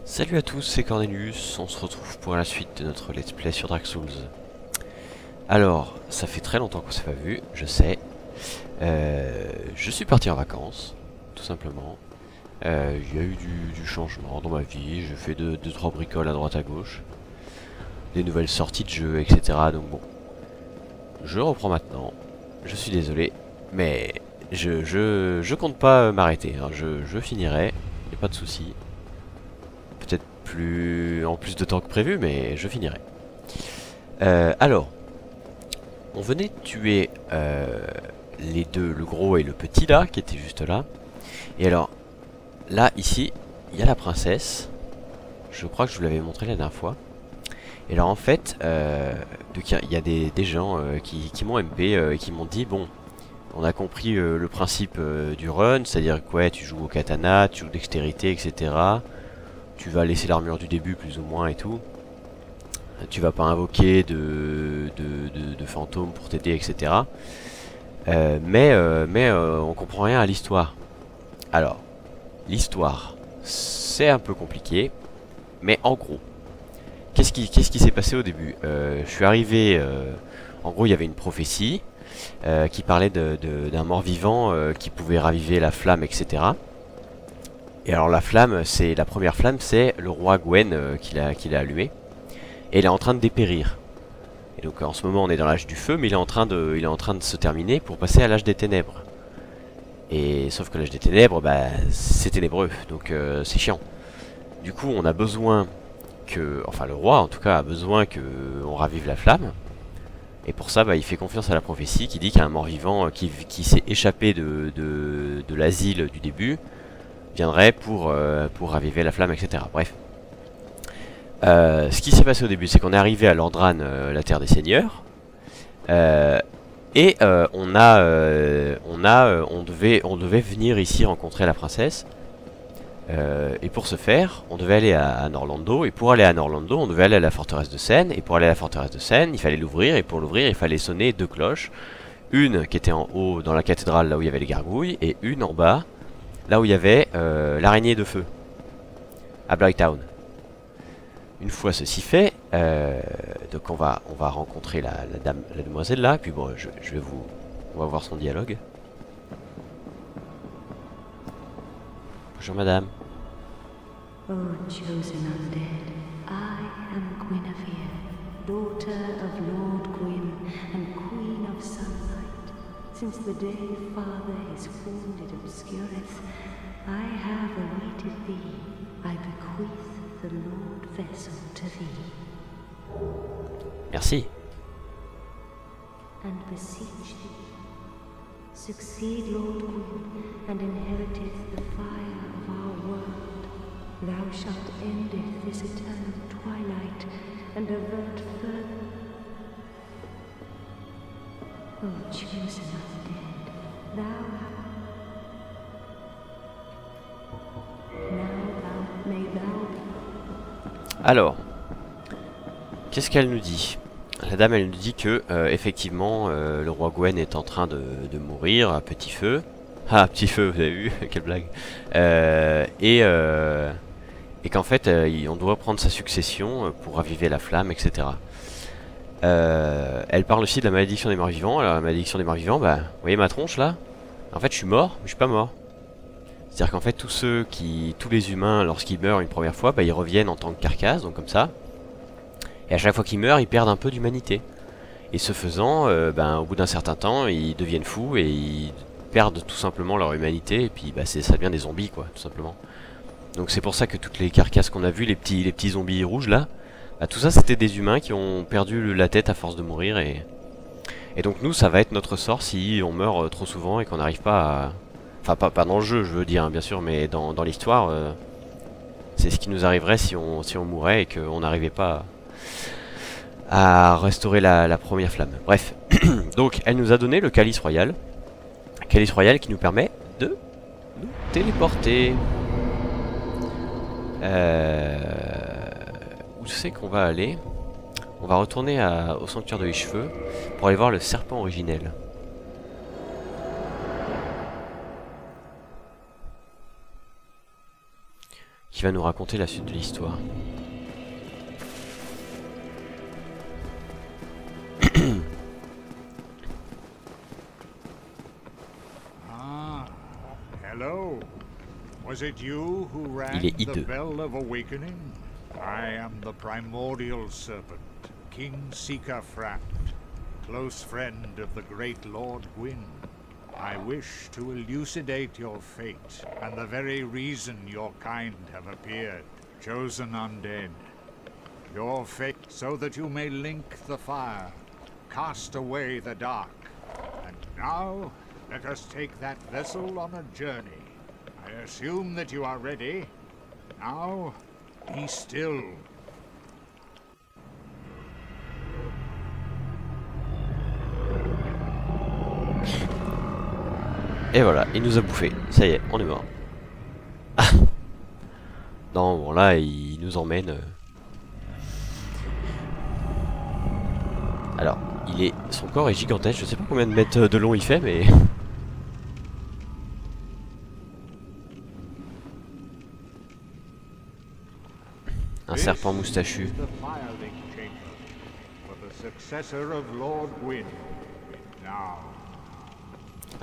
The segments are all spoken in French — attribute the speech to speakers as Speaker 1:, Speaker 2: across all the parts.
Speaker 1: Salut à tous, c'est Cornelius, on se retrouve pour la suite de notre let's play sur Dark Souls. Alors, ça fait très longtemps qu'on s'est pas vu, je sais. Je suis parti en vacances, tout simplement. Il y a eu du changement dans ma vie, j'ai fait 2-3 bricoles à droite à gauche. Des nouvelles sorties de jeux, etc. Donc bon, je reprends maintenant. Je suis désolé, mais je compte pas m'arrêter, hein. Je finirai, y a pas de souci. Peut-être en plus de temps que prévu, mais je finirai. Alors, on venait de tuer les deux, le gros et le petit là, qui étaient juste là. Et alors, là, ici, il y a la princesse. Je crois que je vous l'avais montré la dernière fois. Et alors en fait, il y a des gens qui m'ont MP et qui m'ont dit, bon, on a compris le principe du run, c'est-à-dire que ouais, tu joues au katana, tu joues dextérité, etc. Tu vas laisser l'armure du début plus ou moins et tout. Tu vas pas invoquer de fantômes pour t'aider, etc. Mais on comprend rien à l'histoire. Alors, l'histoire, c'est un peu compliqué, mais en gros, qu'est-ce qui s'est passé au début? Je suis arrivé, en gros il y avait une prophétie qui parlait d'un mort-vivant qui pouvait raviver la flamme, etc. Et alors la flamme, la première flamme, c'est le roi Gwen qui l'a allumée. Et il est en train de dépérir. Et donc en ce moment on est dans l'âge du feu, mais il est en train de se terminer pour passer à l'âge des ténèbres. Et sauf que l'âge des ténèbres, bah, c'est ténébreux, donc c'est chiant. Du coup on a besoin que, enfin le roi en tout cas a besoin que on ravive la flamme. Et pour ça, bah, il fait confiance à la prophétie qui dit qu'il y a un mort-vivant qui s'est échappé de l'asile du début, viendrait pour raviver la flamme, etc. Bref. Ce qui s'est passé au début, c'est qu'on est arrivé à Lordran, la terre des seigneurs, et on devait venir ici rencontrer la princesse. Et pour ce faire, on devait aller à Norlando, et pour aller à Norlando, on devait aller à la forteresse de Sen, et pour aller à la forteresse de Sen, il fallait l'ouvrir, et pour l'ouvrir, il fallait sonner 2 cloches. Une qui était en haut dans la cathédrale, là où il y avait les gargouilles, et une en bas, là où il y avait l'araignée de feu, à Blighttown. Une fois ceci fait, donc on va rencontrer la demoiselle là, puis bon, on va voir son dialogue. Bonjour madame.
Speaker 2: O chosen undead, I am Guinevere, daughter of Lord Gwyn and Queen of Sunlight. Since the day Father his wounded obscureth, I have awaited thee. I bequeath the Lord vessel to thee.
Speaker 1: Merci.
Speaker 2: And beseech thee, succeed Lord Gwyn, and inheriteth the fire of our world. Thou shalt endeth this eternal twilight, and avert further. O chosen undead,
Speaker 1: Alors, qu'est-ce qu'elle nous dit? La dame, elle nous dit que, effectivement, le roi Gwen est en train de mourir à petit feu. Ah, petit feu, vous avez vu? Quelle blague. Et qu'en fait, on doit prendre sa succession pour raviver la flamme, etc. Elle parle aussi de la malédiction des morts vivants. Alors, la malédiction des morts vivants, bah, vous voyez ma tronche là? En fait, je suis mort, mais je suis pas mort. C'est-à-dire qu'en fait, tous les humains, lorsqu'ils meurent une première fois, bah, ils reviennent en tant que carcasse, donc comme ça. Et à chaque fois qu'ils meurent, ils perdent un peu d'humanité. Et ce faisant, ben, au bout d'un certain temps, ils deviennent fous et ils perdent tout simplement leur humanité. Et puis, bah, ça devient des zombies, quoi, tout simplement. Donc c'est pour ça que toutes les carcasses qu'on a vues, les petits zombies rouges là, bah, tout ça c'était des humains qui ont perdu la tête à force de mourir. Et donc nous, ça va être notre sort si on meurt trop souvent et qu'on n'arrive pas à... Enfin, pas dans le jeu, je veux dire, hein, bien sûr, mais dans l'histoire, c'est ce qui nous arriverait si on mourait et qu'on n'arrivait pas à restaurer la première flamme. Bref, donc elle nous a donné le calice royal. Calice royal qui nous permet de nous téléporter. Où c'est qu'on va aller? On va retourner au sanctuaire de Ishfeu pour aller voir le serpent originel. qui va nous raconter la suite de l'histoire.
Speaker 3: Hello. Was it you who rang
Speaker 1: Il est
Speaker 3: the
Speaker 1: hideux.
Speaker 3: bell of awakening? I am the primordial serpent, King Seeker Frant, close friend of the great Lord Gwyn. I wish to elucidate your fate and the very reason your kind have appeared, chosen undead. Your fate so that you may link the fire, cast away the dark. And now, let us take that vessel on a journey. I assume that you are ready. Now, be still.
Speaker 1: Et voilà, il nous a bouffé. Ça y est, on est mort. Ah. Non, bon là, il nous emmène. Alors, son corps est gigantesque. Je sais pas combien de mètres de long il fait, mais... Un serpent moustachu.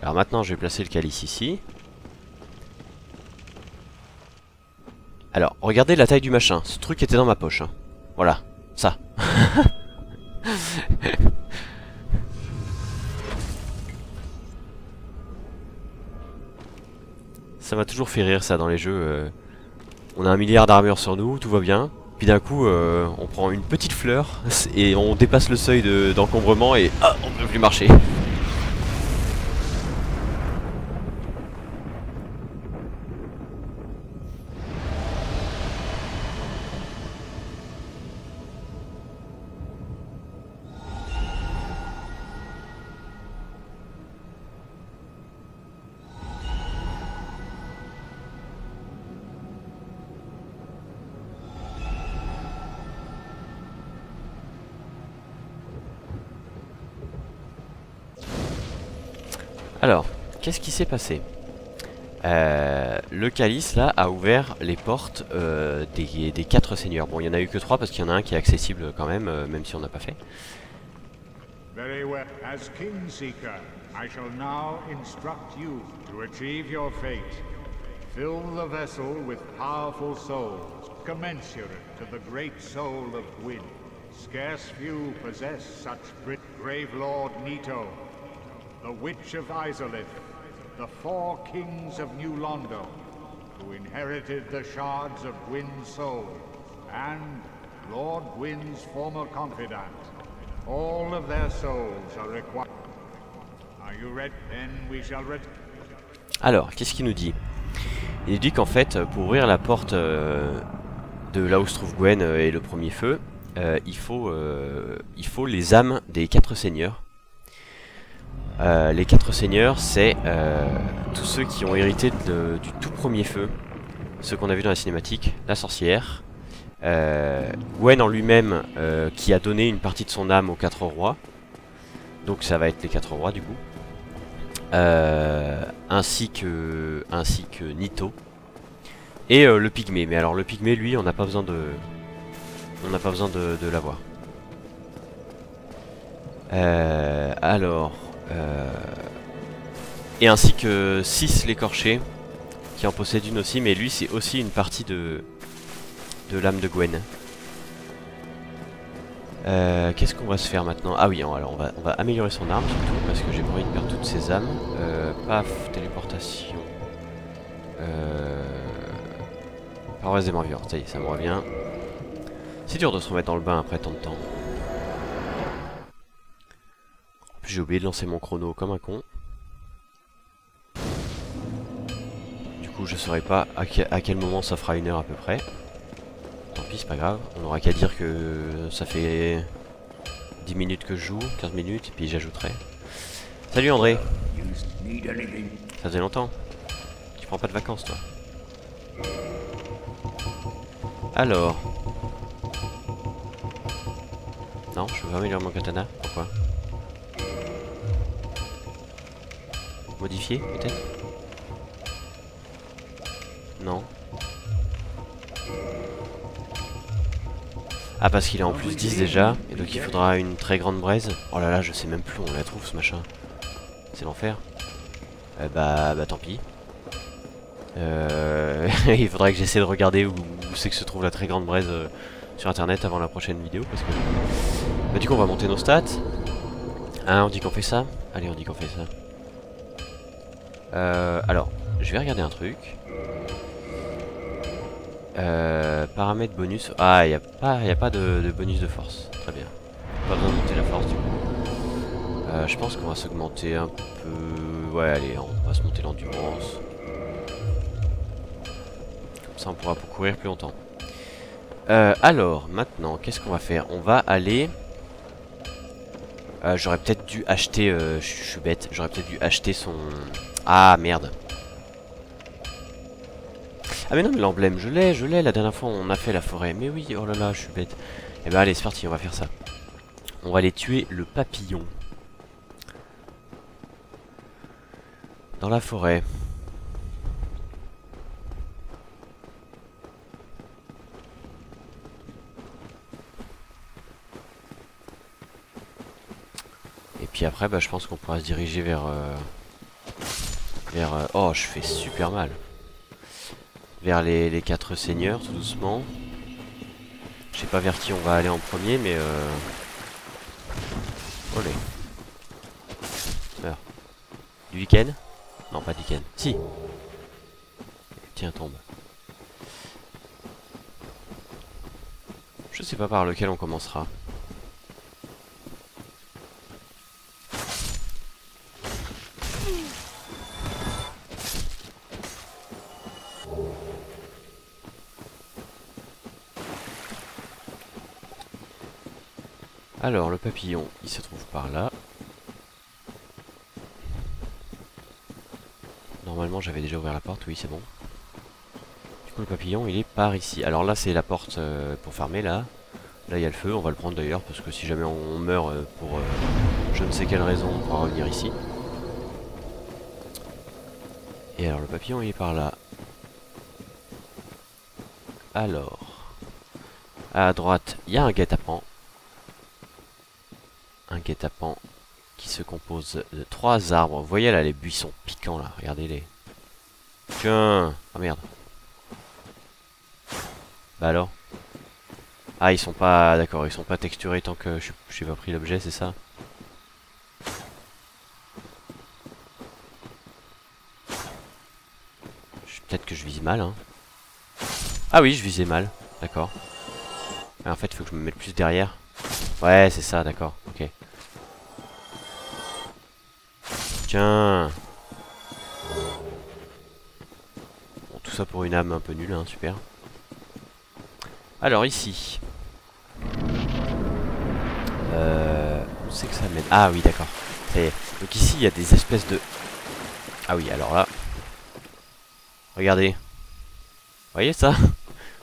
Speaker 1: Alors maintenant, je vais placer le calice ici. Alors, regardez la taille du machin. Ce truc était dans ma poche. Hein. Voilà, ça. Ça m'a toujours fait rire ça dans les jeux. On a 1 milliard d'armure sur nous, tout va bien. Puis d'un coup, on prend une petite fleur et on dépasse le seuil d'encombrement et ah, on peut plus marcher. Alors, qu'est-ce qui s'est passé? Le calice là a ouvert les portes des 4 seigneurs. Bon, il y en a eu que 3 parce qu'il y en a un qui est accessible quand même, même si on n'a pas fait.
Speaker 3: Very well. As King Seeker, I shall now instruct you to achieve your fate. Fill the vessel with powerful souls, commensurate to the great soul of Gwyn. Scarce few possess such grave Lord Nito, the Witch of Izalith, the 4 kings of New Londo, who inherited the shards of Gwyn's soul, and Lord Gwyn's former confidant. All of their souls are required. Are you ready? Then we shall read.
Speaker 1: Alors, qu'est-ce qu'il nous dit? Il nous dit qu'en fait, pour ouvrir la porte de là où se trouve Gwen et le premier feu, il faut les âmes des 4 seigneurs. Les 4 seigneurs, c'est tous ceux qui ont hérité du tout premier feu, ceux qu'on a vu dans la cinématique, la sorcière, Gwen en lui-même qui a donné une partie de son âme aux 4 rois, donc ça va être les 4 rois du coup, ainsi que Nito et le pygmée. Mais alors le pygmée, lui, on n'a pas besoin de l'avoir. Et ainsi que 6 l'écorché qui en possède une aussi, mais lui c'est aussi une partie de l'âme de Gwen. Qu'est-ce qu'on va se faire maintenant? Ah oui, alors on va améliorer son arme surtout parce que j'ai pas envie de perdre toutes ses âmes. Paf, téléportation. Paroisse des morts vivants, ça y est, ça me revient. C'est dur de se remettre dans le bain après tant de temps. J'ai oublié de lancer mon chrono comme un con. Du coup je saurais pas à quel moment ça fera 1 heure à peu près. Tant pis, c'est pas grave. On aura qu'à dire que ça fait 10 minutes que je joue, 15 minutes, et puis j'ajouterai. Salut André. Ça faisait longtemps. Tu prends pas de vacances toi. Alors. Non, je veux améliorer mon katana. Pourquoi? Modifier peut-être? Non. Ah, parce qu'il est en plus 10 déjà. Et donc il faudra une très grande braise. Oh là là, je sais même plus où on la trouve ce machin. C'est l'enfer. Bah tant pis. Il faudrait que j'essaie de regarder où c'est que se trouve la très grande braise sur internet avant la prochaine vidéo. Parce que... Bah du coup on va monter nos stats. Hein, on dit qu'on fait ça? Allez, on dit qu'on fait ça. Alors, je vais regarder un truc. Paramètres bonus. Ah, il n'y a pas de bonus de force. Très bien. Pas besoin de monter la force du coup. Je pense qu'on va s'augmenter un peu. Ouais, allez, on va se monter l'endurance. Comme ça, on pourra courir plus longtemps. Alors, maintenant, qu'est-ce qu'on va faire? On va aller. J'aurais peut-être dû acheter. Je suis bête. J'aurais peut-être dû acheter son. Ah merde. Ah mais non mais l'emblème je l'ai, la dernière fois on a fait la forêt. Mais oui, oh là là, je suis bête. Et bah allez, c'est parti, on va faire ça. On va aller tuer le papillon. Dans la forêt. Et puis après, bah je pense qu'on pourra se diriger vers... oh, je fais super mal. Vers les 4 seigneurs, tout doucement. Je sais pas vers qui on va aller en premier, mais Olé. Meurs. Du week-end? Non, pas du week-end. Si. Tiens, tombe. Je sais pas par lequel on commencera. Alors, le papillon, il se trouve par là. Normalement, j'avais déjà ouvert la porte, oui, c'est bon. Du coup, le papillon, il est par ici. Alors là, c'est la porte pour farmer, là. Là, il y a le feu, on va le prendre d'ailleurs, parce que si jamais on meurt pour je ne sais quelle raison, on pourra revenir ici. Et alors, le papillon, il est par là. Alors, à droite, il y a un guet-apens. Un guet-apens qui se compose de 3 arbres. Vous voyez là les buissons piquants là, regardez-les. Tiens, ah merde. Bah alors. Ah ils sont pas, d'accord, ils sont pas texturés tant que je n'ai pas pris l'objet, c'est ça? Peut-être que je vise mal hein. Ah oui, je visais mal, d'accord. En fait il faut que je me mette plus derrière. Ouais c'est ça, d'accord, ok. Tiens. Bon, tout ça pour une âme un peu nulle, hein, super. Alors ici. Où c'est que ça mène? Ah oui, d'accord. Donc ici, il y a des espèces de... Ah oui, alors là. Regardez. Vous voyez ça?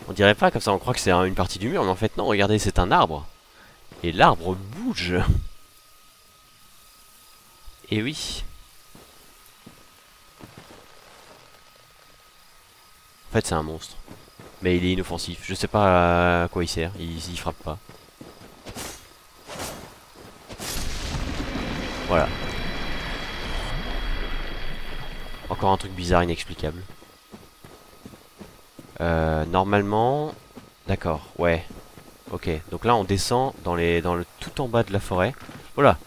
Speaker 1: On dirait pas comme ça, on croit que c'est une partie du mur, mais en fait non, regardez, c'est un arbre. Et l'arbre bouge. Et oui. En fait, c'est un monstre. Mais il est inoffensif. Je sais pas à quoi il sert. Il frappe pas. Voilà. Encore un truc bizarre, inexplicable. Normalement... D'accord, ouais. Ok, donc là on descend dans le tout en bas de la forêt. Voilà.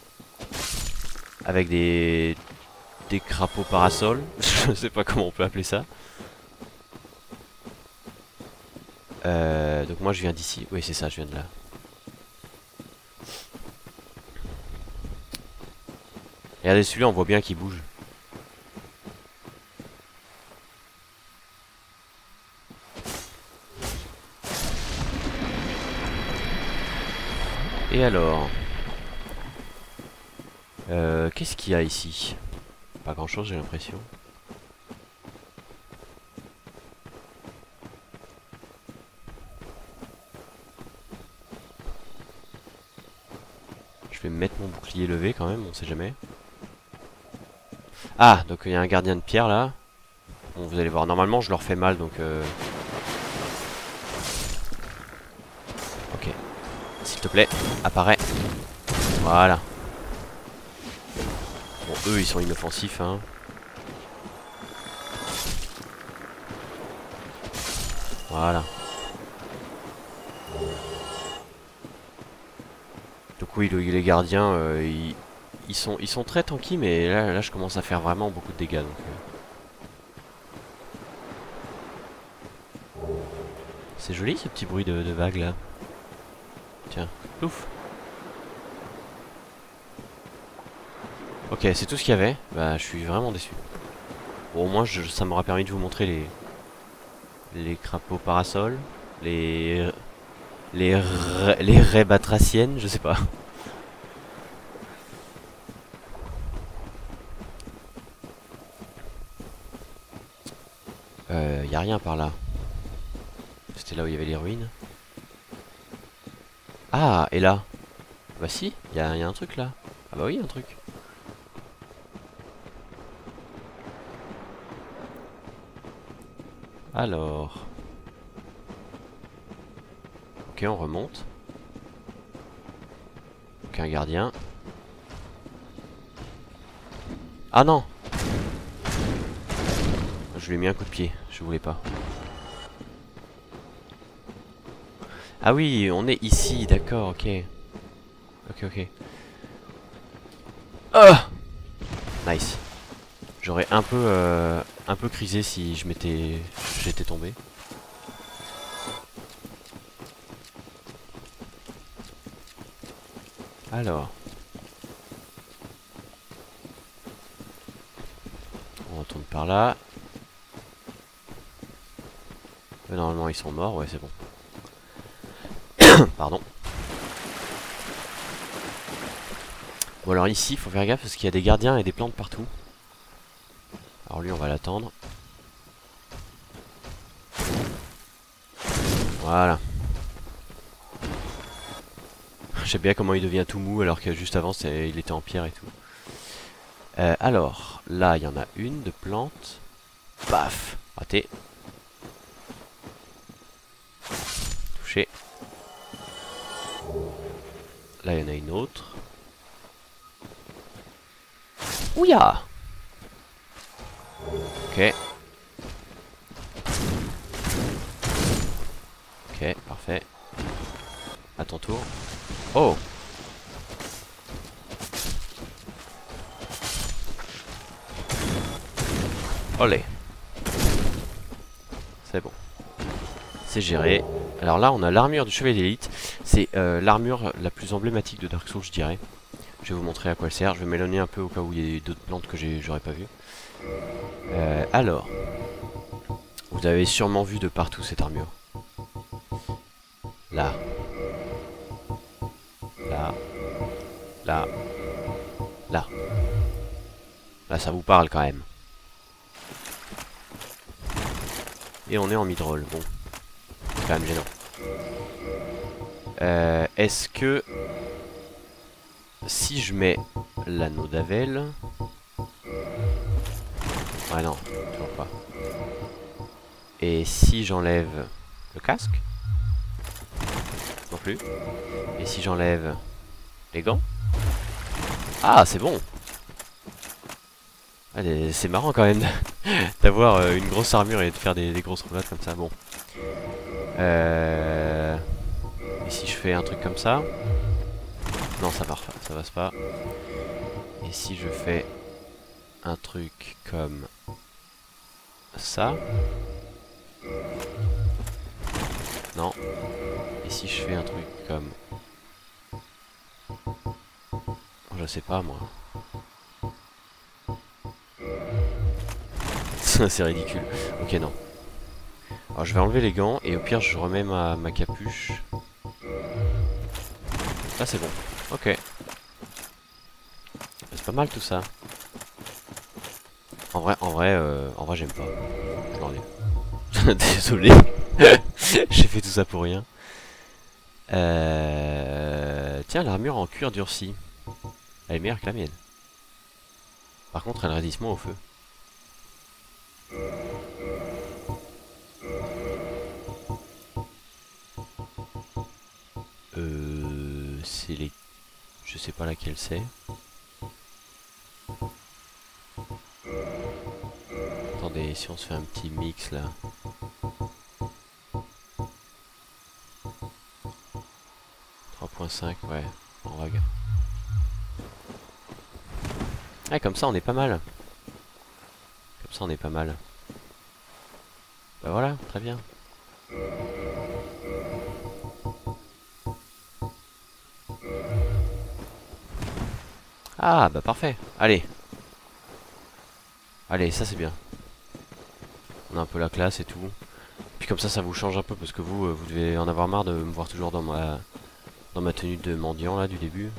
Speaker 1: Avec des crapauds parasols. Je sais pas comment on peut appeler ça. Donc moi je viens d'ici. Oui c'est ça, je viens de là. Regardez celui-là, on voit bien qu'il bouge. Et alors qu'est-ce qu'il y a ici? Pas grand chose j'ai l'impression. Je vais me mettre mon bouclier levé quand même, on sait jamais. Ah, donc il y a un gardien de pierre là. Bon, vous allez voir, normalement je leur fais mal donc... Ok. te plaît, apparaît. Voilà. Bon, eux, ils sont inoffensifs, hein. Voilà. Donc oui, les gardiens, ils sont très tanky, mais là, je commence à faire vraiment beaucoup de dégâts. Donc, c'est joli ce petit bruit de vague là. Tiens, ouf. Ok, c'est tout ce qu'il y avait. Bah, je suis vraiment déçu. Bon, au moins, ça m'aura permis de vous montrer les crapauds parasols, les raies batraciennes, je sais pas. Y a rien par là. C'était là où il y avait les ruines. Ah, et là? Bah si, y a un truc là. Ah bah oui, un truc. Alors... Ok, on remonte. Aucun gardien. Ah non! Je lui ai mis un coup de pied, je voulais pas. Ah oui, on est ici, d'accord, ok. Ok. Ah! Nice. J'aurais un peu crisé si j'étais tombé. Alors. On retourne par là. Normalement ils sont morts, ouais c'est bon. Pardon. Bon alors ici, il faut faire gaffe parce qu'il y a des gardiens et des plantes partout. Alors lui on va l'attendre. Voilà. Je sais bien comment il devient tout mou alors que juste avant il était en pierre et tout. Alors, là il y en a une de plante. Paf! Raté. Touché. Là il y en a une autre. Ouya! Ok. Ok, parfait. À ton tour. Oh! Olé! C'est bon. C'est géré. Alors là, on a l'armure du chevalier d'élite. C'est l'armure la plus emblématique de Dark Souls, je dirais. Je vais vous montrer à quoi elle sert. Je vais m'éloigner un peu au cas où il y a d'autres plantes que j'aurais pas vues. Alors, vous avez sûrement vu de partout cette armure. Là. Là. Là. Là. Là, ça vous parle quand même. Et on est en mid-roll. Bon. C'est quand même gênant. Est-ce que... Si je mets l'anneau d'Avel... Ouais non, toujours pas. Et si j'enlève le casque? Non plus. Et si j'enlève les gants? Ah, c'est bon. Ah, c'est marrant quand même d'avoir une grosse armure et de faire des grosses roulades comme ça. Bon. Et si je fais un truc comme ça? Non, ça passe pas. Et si je fais un truc comme ça? Non. Et si je fais un truc comme... Je sais pas moi. C'est ridicule. Ok, non. Alors je vais enlever les gants et au pire je remets ma capuche. Là c'est bon. Ok. C'est pas mal tout ça. En vrai j'aime pas. Je l'enlève. Désolé. J'ai fait tout ça pour rien. Tiens, l'armure en cuir durci. Elle est meilleure que la mienne. Par contre, elle résiste moins au feu. c'est les... Je sais pas laquelle c'est. Attendez, si on se fait un petit mix là. 3.5, ouais, en vague. Ouais, comme ça on est pas mal. Comme ça on est pas mal. Bah voilà, très bien. Ah bah parfait, allez. Allez, ça c'est bien. On a un peu la classe et tout. Puis comme ça vous change un peu parce que vous devez en avoir marre de me voir toujours dans ma tenue de mendiant là du début.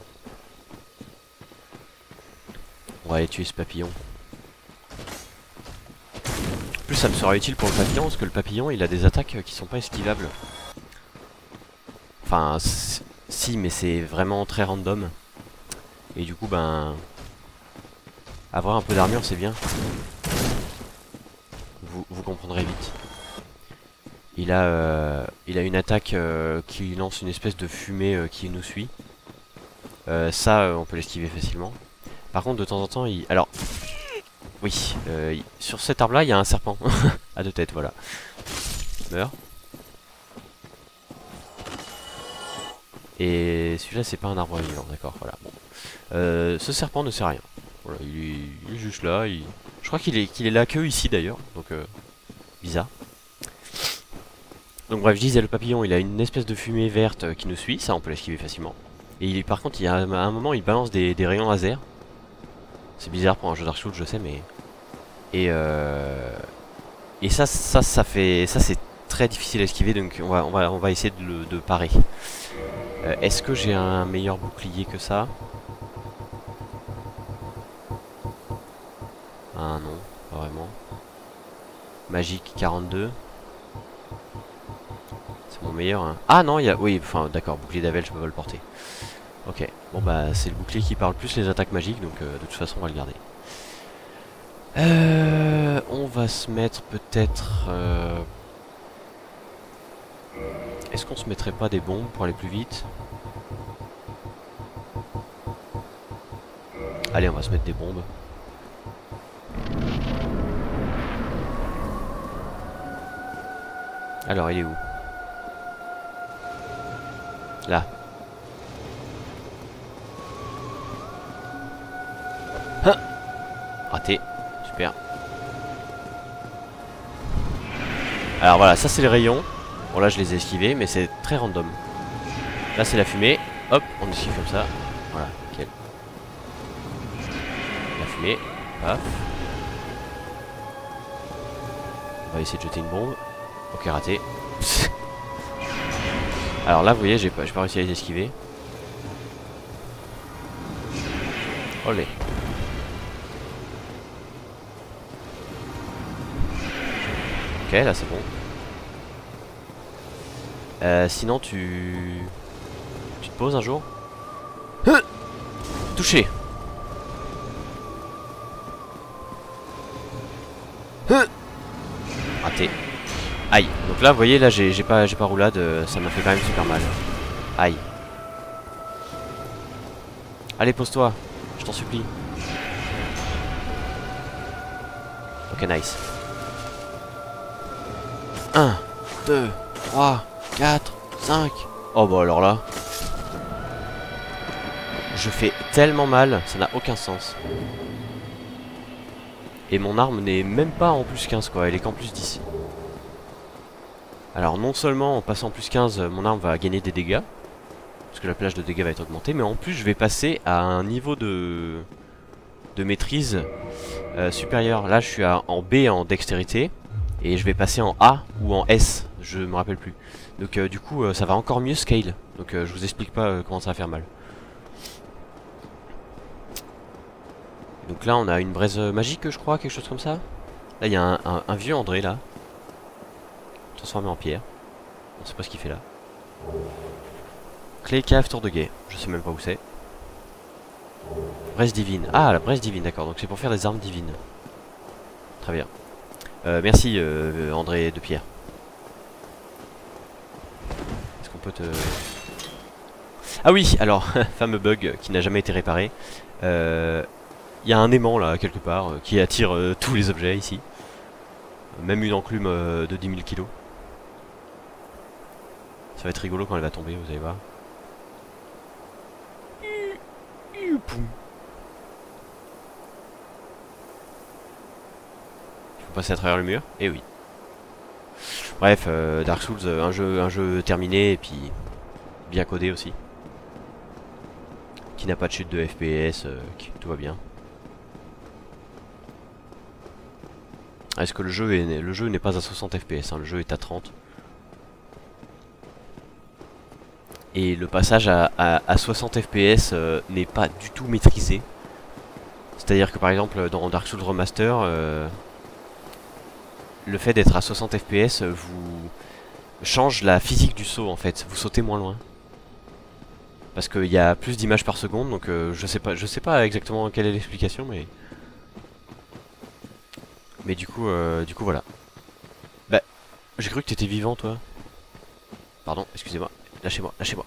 Speaker 1: On va aller tuer ce papillon. En plus ça me sera utile pour le papillon parce que le papillon il a des attaques qui sont pas esquivables. Enfin si, mais c'est vraiment très random. Et du coup ben avoir un peu d'armure c'est bien. Vous comprendrez vite. Il a une attaque qui lance une espèce de fumée qui nous suit. Ça on peut l'esquiver facilement. Par contre de temps en temps il... Alors oui, sur cet arbre là il y a un serpent. À deux têtes, voilà. Meurs. Et celui-là c'est pas un arbre vivant, d'accord, voilà. Bon. Ce serpent ne sert à rien. Voilà, il est juste là. Je crois qu'il est là que ici d'ailleurs, donc bizarre. Donc bref, je disais, le papillon, il a une espèce de fumée verte qui nous suit, ça on peut l'esquiver facilement. Et par contre, il y a un moment, il balance des rayons laser. C'est bizarre pour un jeu Dark Souls, je sais, mais... Et ça c'est très difficile à esquiver, donc on va essayer de parer. Est-ce que j'ai un meilleur bouclier que ça? Ah non, pas vraiment. Magique 42. C'est mon meilleur. Hein. Ah non, il y a... Oui, enfin d'accord, bouclier d'Avel, je peux pas le porter. Ok, bon bah c'est le bouclier qui parle plus les attaques magiques, donc de toute façon on va le garder. On va se mettre peut-être... Est-ce qu'on se mettrait pas des bombes pour aller plus vite? Allez, on va se mettre des bombes. Alors, il est où? Là. Ah, raté. Super. Alors voilà, ça c'est les rayons. Bon là je les ai esquivés, mais c'est très random. Là c'est la fumée. Hop, on esquive comme ça. Voilà, nickel. La fumée. Paf. On va essayer de jeter une bombe. Ok, raté. Alors là, vous voyez, j'ai pas réussi à les esquiver. Olé. Ok, là c'est bon. Sinon, tu te poses un jour. Touché. Raté. Aïe. Donc là, vous voyez, là, j'ai pas roulade. Ça m'a fait quand même super mal. Aïe. Allez, pose-toi. Je t'en supplie. Ok, nice. 1, 2, 3, 4, 5. Oh bah alors là. Je fais tellement mal, ça n'a aucun sens. Et mon arme n'est même pas en plus 15 quoi, elle est qu'en plus 10. Alors non seulement en passant en plus 15, mon arme va gagner des dégâts, parce que la plage de dégâts va être augmentée, mais en plus je vais passer à un niveau de maîtrise supérieur. Là je suis en B en dextérité, et je vais passer en A ou en S, je me rappelle plus. Donc du coup ça va encore mieux scale, donc je vous explique pas comment ça va faire mal. Donc là on a une braise magique je crois, quelque chose comme ça. Là il y a un vieux André là. Transformé en pierre. On sait pas ce qu'il fait là. Clé cave tour de guet. Je sais même pas où c'est. Braise divine. Ah la braise divine d'accord. Donc c'est pour faire des armes divines. Très bien. Merci André de Pierre. Est-ce qu'on peut te... Ah oui, alors, fameux bug qui n'a jamais été réparé. Il y a un aimant là, quelque part, qui attire tous les objets ici. Même une enclume de 10 000 kilos. Ça va être rigolo quand elle va tomber, vous allez voir. Il faut passer à travers le mur. Et oui. Bref, Dark Souls, un jeu terminé et puis bien codé aussi. Qui n'a pas de chute de FPS, tout va bien. Est-ce que le jeu n'est pas à 60 FPS, hein, le jeu est à 30. Et le passage à 60 FPS n'est pas du tout maîtrisé. C'est-à-dire que par exemple dans Dark Souls Remaster, le fait d'être à 60 FPS vous change la physique du saut en fait. Vous sautez moins loin. Parce qu'il y a plus d'images par seconde, donc je sais pas exactement quelle est l'explication, mais du coup voilà. Bah, j'ai cru que t'étais vivant toi. Pardon, excusez-moi. Lâchez-moi, lâchez-moi.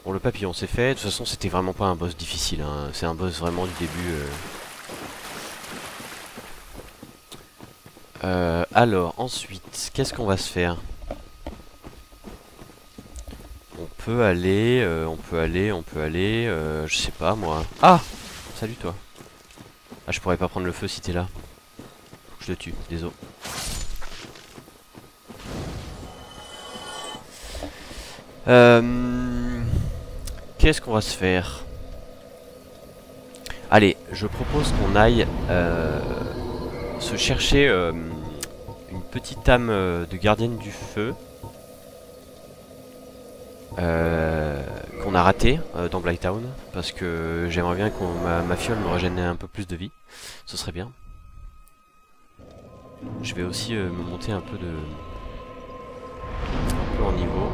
Speaker 1: Bon, le papillon c'est fait. De toute façon, c'était vraiment pas un boss difficile, hein. C'est un boss vraiment du début. Alors, ensuite, qu'est-ce qu'on va se faire? On peut aller, je sais pas moi. Ah! Salut toi. Ah, je pourrais pas prendre le feu si t'es là. Faut que je le tue, désolé. Qu'est-ce qu'on va se faire? Allez, je propose qu'on aille se chercher une petite âme de gardienne du feu qu'on a raté dans Blighttown, parce que j'aimerais bien que ma fiole me régénère un peu plus de vie. Ce serait bien. Je vais aussi me monter un peu en niveau.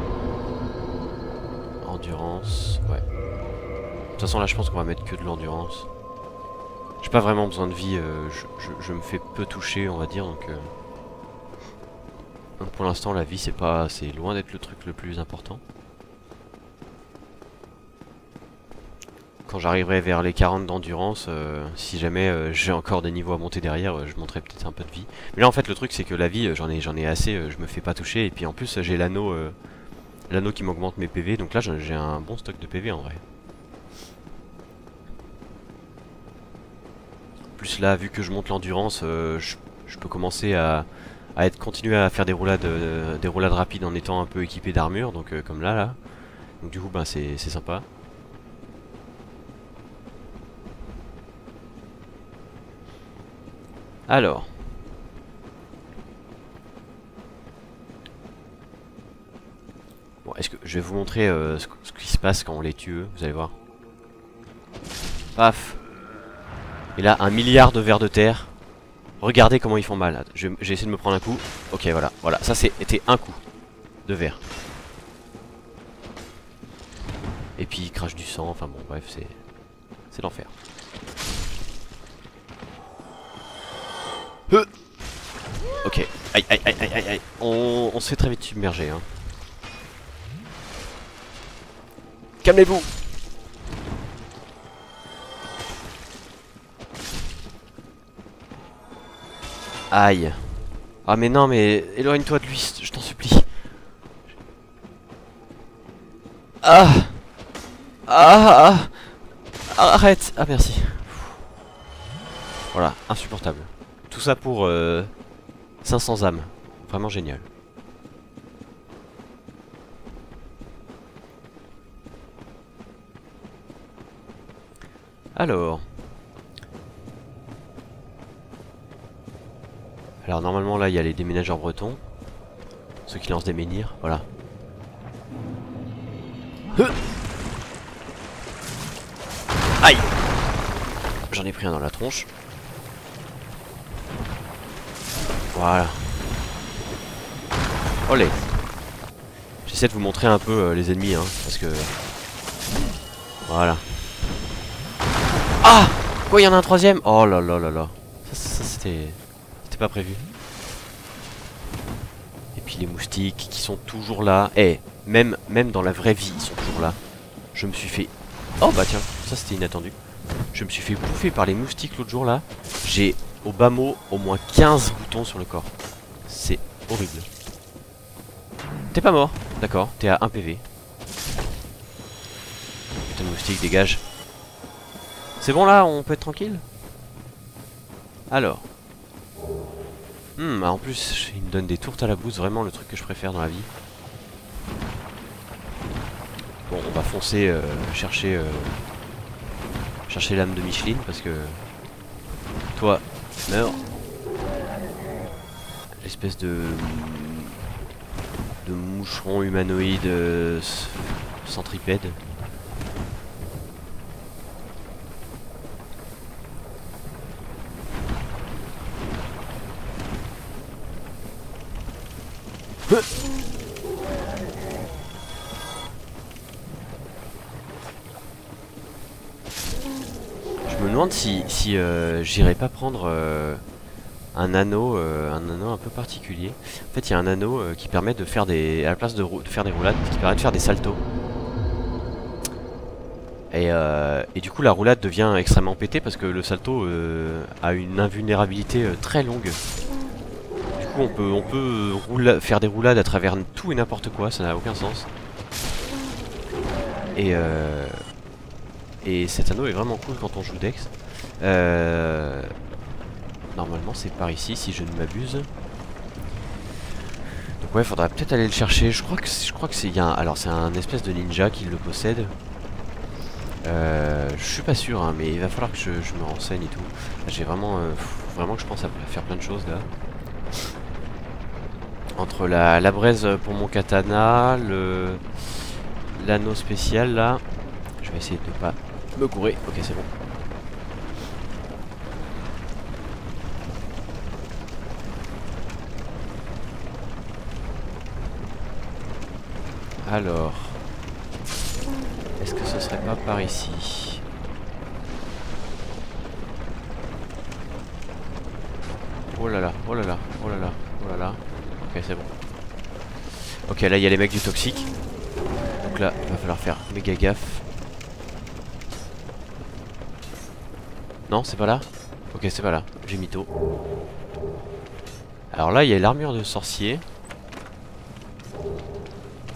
Speaker 1: Endurance, ouais. De toute façon là je pense qu'on va mettre que de l'endurance. J'ai pas vraiment besoin de vie, je me fais peu toucher on va dire, donc pour l'instant la vie c'est loin d'être le truc le plus important. Quand j'arriverai vers les 40 d'endurance, si jamais j'ai encore des niveaux à monter derrière, je monterai peut-être un peu de vie. Mais là en fait le truc c'est que la vie j'en ai assez, je me fais pas toucher, et puis en plus j'ai l'anneau qui m'augmente mes PV, donc là j'ai un bon stock de PV en vrai. Plus là, vu que je monte l'endurance, je peux commencer à continuer à faire des roulades rapides en étant un peu équipé d'armure, donc comme là. Donc du coup, ben c'est sympa. Alors. Bon, est-ce que je vais vous montrer ce qui se passe quand on les tue, vous allez voir. Paf. Et là, 1 milliard de vers de terre. Regardez comment ils font mal. J'ai essayé de me prendre un coup. Ok, voilà. Ça, c'était un coup de verre. Et puis, il crache du sang. Enfin bon, bref, c'est l'enfer. Ok. Aïe. On se fait très vite submerger. Hein. Calmez-vous. Aïe. Ah mais non, mais éloigne-toi de lui, je t'en supplie. Arrête. Ah merci. Voilà, insupportable. Tout ça pour 500 âmes. Vraiment génial. Alors normalement là il y a les déménageurs bretons. Ceux qui lancent des menhirs, voilà. Aïe. J'en ai pris un dans la tronche. Voilà. Olé. J'essaie de vous montrer un peu les ennemis, hein, parce que... Voilà. Ah! Quoi, il y en a un troisième? Oh là là là là. Ça c'était pas prévu. Et puis puis les moustiques qui sont toujours là. Eh, même dans la vraie vie, ils sont toujours là. Je me suis fait... Oh bah tiens, ça c'était inattendu. Je me suis fait bouffer par les moustiques l'autre jour là. J'ai au bas mot au moins 15 boutons sur le corps. C'est horrible. T'es pas mort, d'accord, t'es à 1 PV. Putain de moustique, dégage. C'est bon là, on peut être tranquille? Alors. En plus, il me donne des tourtes à la bouse, vraiment le truc que je préfère dans la vie. Bon, on va foncer chercher l'âme de Micheline parce que... Toi, meurs. L'espèce de moucheron humanoïde centripède. Je me demande si j'irais pas prendre un anneau un peu particulier. En fait, il y a un anneau qui permet de faire des... à la place de faire des roulades, qui permet de faire des saltos. Et du coup, la roulade devient extrêmement pétée parce que le salto a une invulnérabilité très longue. Du coup, on peut faire des roulades à travers tout et n'importe quoi, ça n'a aucun sens. Et cet anneau est vraiment cool quand on joue Dex. Normalement c'est par ici si je ne m'abuse. Donc ouais, faudra peut-être aller le chercher. Je crois que c'est alors c'est un espèce de ninja qui le possède. Je suis pas sûr hein, mais il va falloir que je me renseigne et tout. J'ai vraiment que je pense à faire plein de choses là. Entre la braise pour mon katana, l'anneau spécial là. Je vais essayer de ne pas me gourer. Ok, c'est bon. Alors, est-ce que ce serait pas par ici? Oh là là, oh là là, oh là là, oh là là. Ok, c'est bon. Ok, là il y a les mecs du toxique. Donc là, il va falloir faire méga gaffe. Non, c'est pas là? Ok, c'est pas là. J'ai mytho. Alors là, il y a l'armure de sorcier.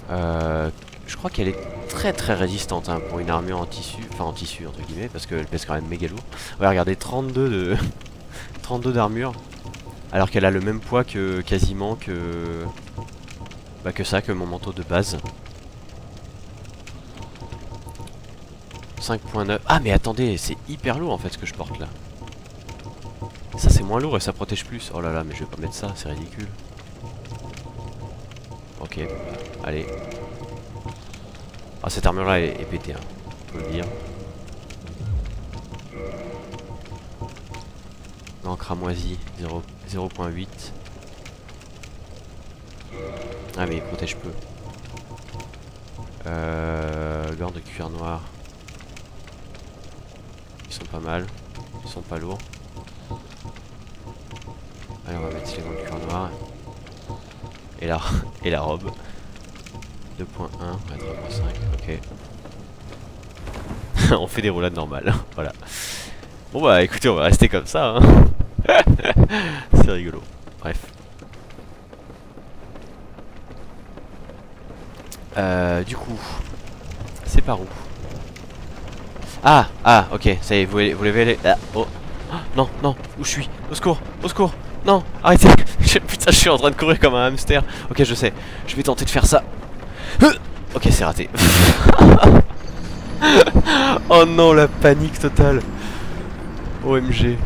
Speaker 1: Je crois qu'elle est très très résistante hein, pour une armure en tissu. Enfin en tissu entre guillemets, parce qu'elle pèse quand même méga lourd. Ouais, regardez, 32 de... 32 d'armure. Alors qu'elle a le même poids que quasiment que... Bah que ça, que mon manteau de base. 5.9. Ah mais attendez, c'est hyper lourd en fait ce que je porte là. Ça c'est moins lourd et ça protège plus. Oh là là, mais je vais pas mettre ça, c'est ridicule. Ok, allez. Ah cette armure là est pétée, hein, on peut le dire. Non, cramoisi, 0.8. Ah mais il protège peu. Gants de cuir noir. Ils sont pas mal. Ils sont pas lourds. Allez, on va mettre les gants de cuir noir. Et la robe. 2.1, on va mettre 1.5, ok. On fait des roulades normales, voilà. Bon bah écoutez, on va rester comme ça, hein. C'est rigolo. Bref. Du coup, c'est par où? Ah, ok, ça y est, vous l'avez allé. Ah, oh. Non, non, où je suis? Au secours, au secours. Non, arrêtez. Putain, je suis en train de courir comme un hamster. Ok, je sais, je vais tenter de faire ça. Ok, c'est raté. Oh non, la panique totale. OMG.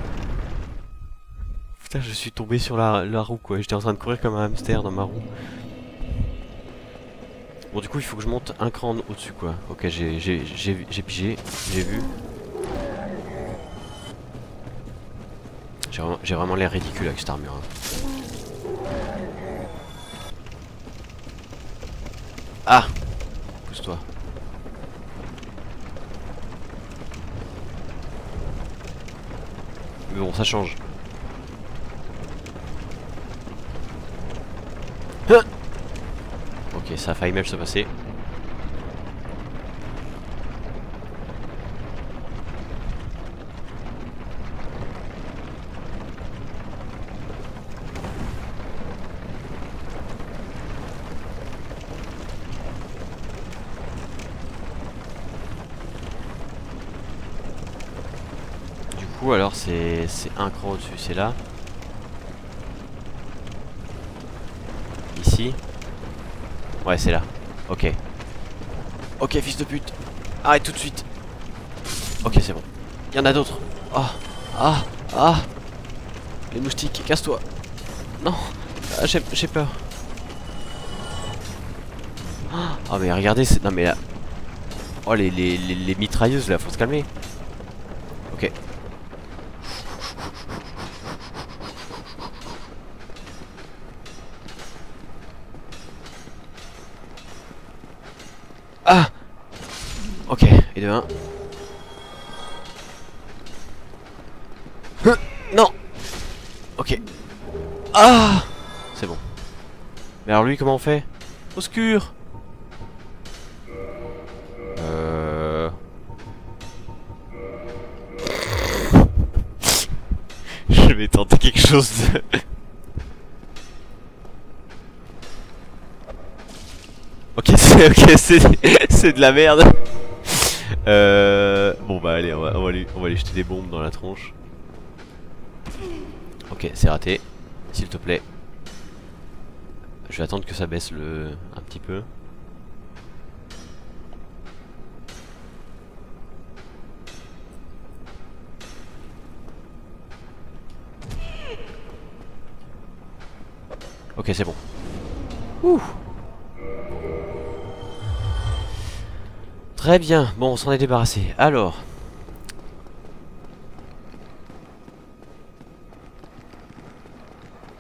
Speaker 1: Putain, je suis tombé sur la roue quoi. J'étais en train de courir comme un hamster dans ma roue. Bon, du coup, il faut que je monte un cran au-dessus quoi. Ok, j'ai pigé, j'ai vu. J'ai vraiment l'air ridicule avec cette armure. Hein. Ah! Pousse-toi. Mais bon, ça change. Ok, ça a failli mal se passer. Du coup, alors c'est un cran au-dessus, c'est là. Ici. Ouais, c'est là. Ok. Ok, fils de pute. Arrête tout de suite. Ok, c'est bon. Il y en a d'autres. Ah. Ah. Ah. Les moustiques, casse-toi. Non. Ah, j'ai peur. Ah, mais regardez. Non, mais là. Oh, les mitrailleuses là, faut se calmer. Ok. Ah. Ok, et de 1. Non. Ok. Ah. C'est bon. Mais alors lui, comment on fait? Au secours. Je vais tenter quelque chose de... Ok, c'est de la merde. Bon bah allez, on va lui jeter des bombes dans la tronche. Ok, c'est raté. S'il te plaît. Je vais attendre que ça baisse un petit peu. Ok, c'est bon. Ouh. Très bien. Bon, on s'en est débarrassé. Alors.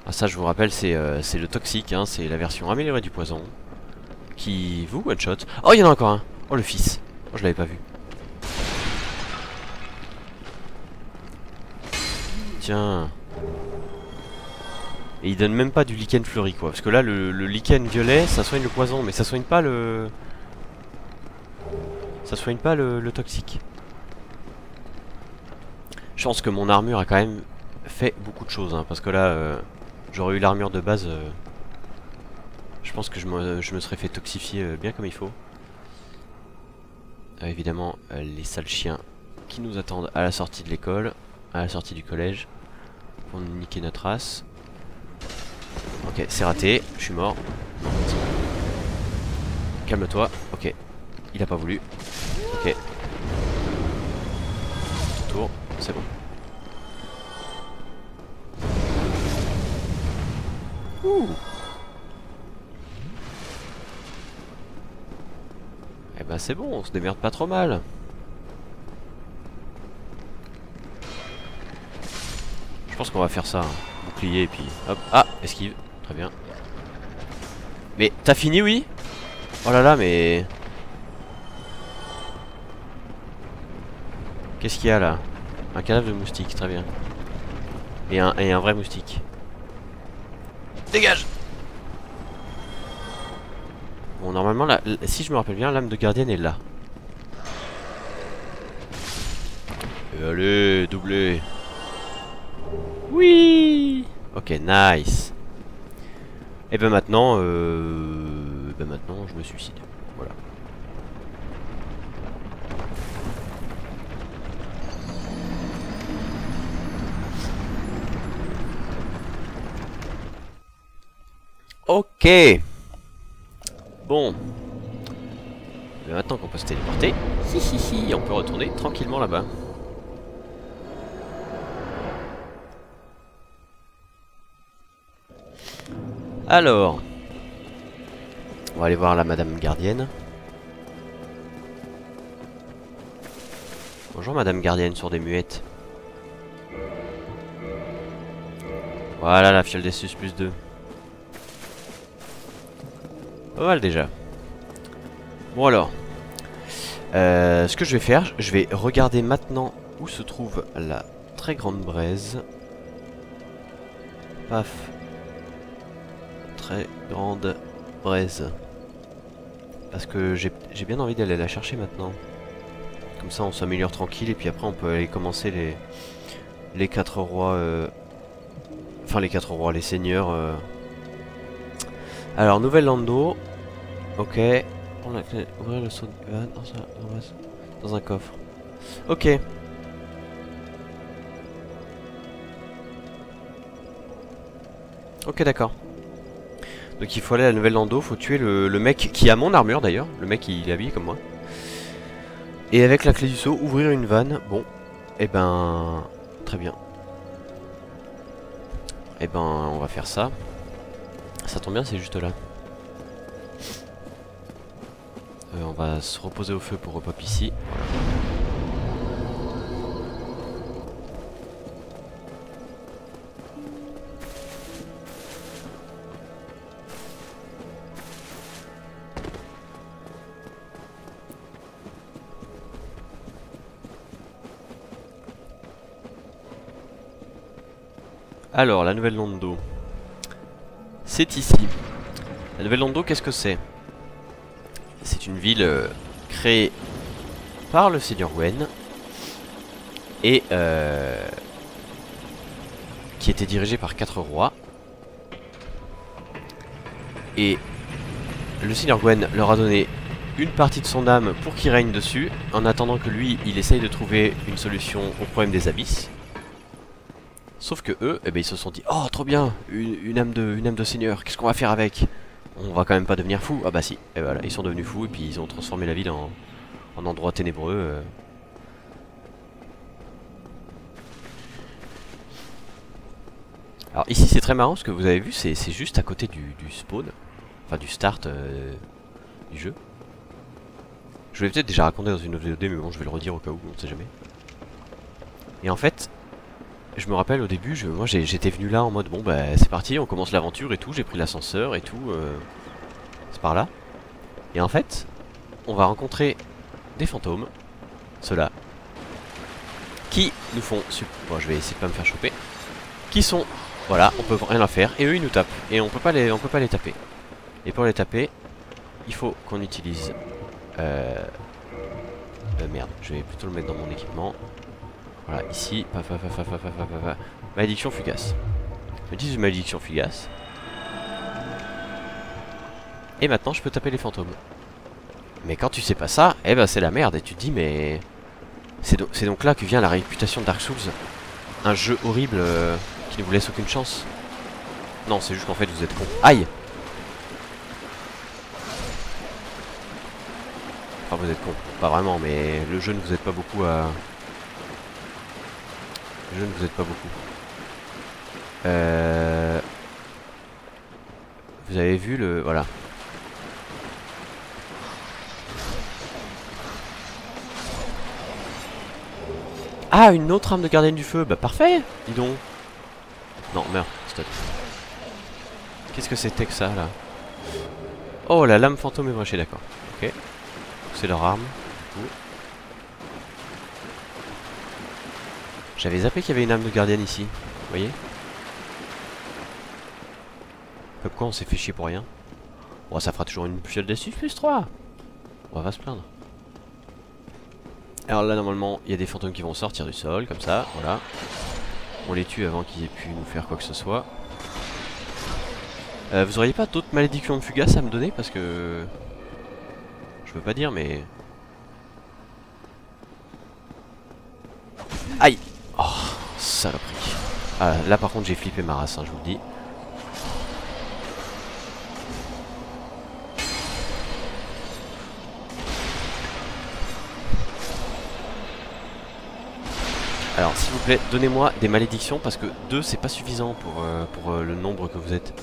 Speaker 1: Ah, ça, je vous rappelle, c'est le toxique, hein, c'est la version améliorée du poison. Qui vous one-shot. Oh, il y en a encore un. Oh, le fils. Oh, je l'avais pas vu. Tiens. Et il donne même pas du lichen fleuri, quoi. Parce que là, le lichen violet, ça soigne le poison, mais ça soigne pas le... Ça soigne pas le toxique. Je pense que mon armure a quand même fait beaucoup de choses, hein, parce que là, j'aurais eu l'armure de base. Je pense que je me serais fait toxifier bien comme il faut. Évidemment, les sales chiens qui nous attendent à la sortie de l'école, à la sortie du collège, pour nous niquer notre race. Ok, c'est raté, je suis mort. Calme-toi, ok. Il a pas voulu. Ok. Tour, c'est bon. Ouh. Eh ben c'est bon, on se démerde pas trop mal. Je pense qu'on va faire ça, hein. Bouclier et puis hop. Ah, esquive, très bien. Mais t'as fini, oui? Oh là là, mais... Qu'est-ce qu'il y a là? Un cadavre de moustique, très bien. Et un vrai moustique. Dégage! Bon, normalement, là, si je me rappelle bien, l'âme de gardienne est là. Et allez, doublé. Oui! Ok, nice. Et ben maintenant, je me suicide. Voilà. Ok. Bon. Mais maintenant qu'on peut se téléporter, on peut retourner tranquillement là-bas. Alors, on va aller voir la madame gardienne. Bonjour madame gardienne sur des muettes. Voilà la fiole des sus plus 2. Pas mal déjà. Bon alors, ce que je vais faire, je vais regarder maintenant où se trouve la très grande braise. Paf. Très grande braise. Parce que j'ai bien envie d'aller la chercher maintenant. Comme ça on s'améliore tranquille et puis après on peut aller commencer les 4 rois. Enfin les 4 rois, les seigneurs. Alors Nouvelle Lando. Ok. On a fait ouvrir le saut de van dans un coffre. Ok. Ok d'accord. Donc il faut aller à la Nouvelle Lando, faut tuer le mec qui a mon armure d'ailleurs. Le mec il est habillé comme moi. Et avec la clé du saut, ouvrir une vanne. Bon, et ben... Très bien. Et ben on va faire ça. Ça tombe bien, c'est juste là. On va se reposer au feu pour repop ici. Voilà. Alors, la Nouvelle Lando. C'est ici. La Nouvelle Lando, qu'est-ce que c'est? C'est une ville créée par le Seigneur Gwen. Et qui était dirigée par 4 rois. Et le Seigneur Gwen leur a donné une partie de son âme pour qu'il règne dessus. En attendant que lui, il essaye de trouver une solution au problème des abysses. Sauf que eux, eh ben, ils se sont dit, oh trop bien, une âme de seigneur, qu'est-ce qu'on va faire avec? On va quand même pas devenir fou. Ah bah si, et voilà, ils sont devenus fous et puis ils ont transformé la ville en endroit ténébreux. Alors ici c'est très marrant, ce que vous avez vu, c'est juste à côté du spawn, enfin du start du jeu. Je vous l'ai peut-être déjà raconté dans une autre vidéo, mais bon je vais le redire au cas où, on sait jamais. Et en fait... Je me rappelle au début, moi j'étais venu là en mode bon bah c'est parti, on commence l'aventure et tout, j'ai pris l'ascenseur et tout, c'est par là. Et en fait, on va rencontrer des fantômes, ceux-là, qui nous font, bon je vais essayer de pas me faire choper, qui sont, voilà, on peut rien en faire, et eux ils nous tapent, et on peut pas les taper. Et pour les taper, il faut qu'on utilise, merde, je vais plutôt le mettre dans mon équipement. Voilà, ici, malédiction fugace. J'utilise une malédiction fugace. Et maintenant je peux taper les fantômes. Mais quand tu sais pas ça, eh ben c'est la merde. Et tu te dis mais... C'est donc là que vient la réputation de Dark Souls. Un jeu horrible qui ne vous laisse aucune chance. Non, c'est juste qu'en fait vous êtes con. Aïe! Enfin vous êtes con, pas vraiment, mais le jeu ne vous aide pas beaucoup à... Je ne vous aide pas beaucoup. Vous avez vu le... Voilà. Ah, une autre arme de gardienne du feu. Bah parfait, dis donc. Non, meurs, stop. Qu'est-ce que c'était que ça, là? Oh, la lame fantôme est brachée, d'accord. Ok. C'est leur arme, du coup. J'avais zappé qu'il y avait une âme de gardienne ici, vous voyez? Comme quoi on s'est fait chier pour rien. Bon, ça fera toujours une fiole d'astuce plus 3. On va pas se plaindre. Alors là normalement il y a des fantômes qui vont sortir du sol, comme ça, voilà. On les tue avant qu'ils aient pu nous faire quoi que ce soit. Vous auriez pas d'autres malédictions de fugace à me donner? Parce que... Je peux pas dire mais... Aïe! Oh, saloperie. Ah, là par contre j'ai flippé ma race, hein, je vous le dis. Alors s'il vous plaît, donnez-moi des malédictions parce que 2 c'est pas suffisant pour le nombre que vous êtes.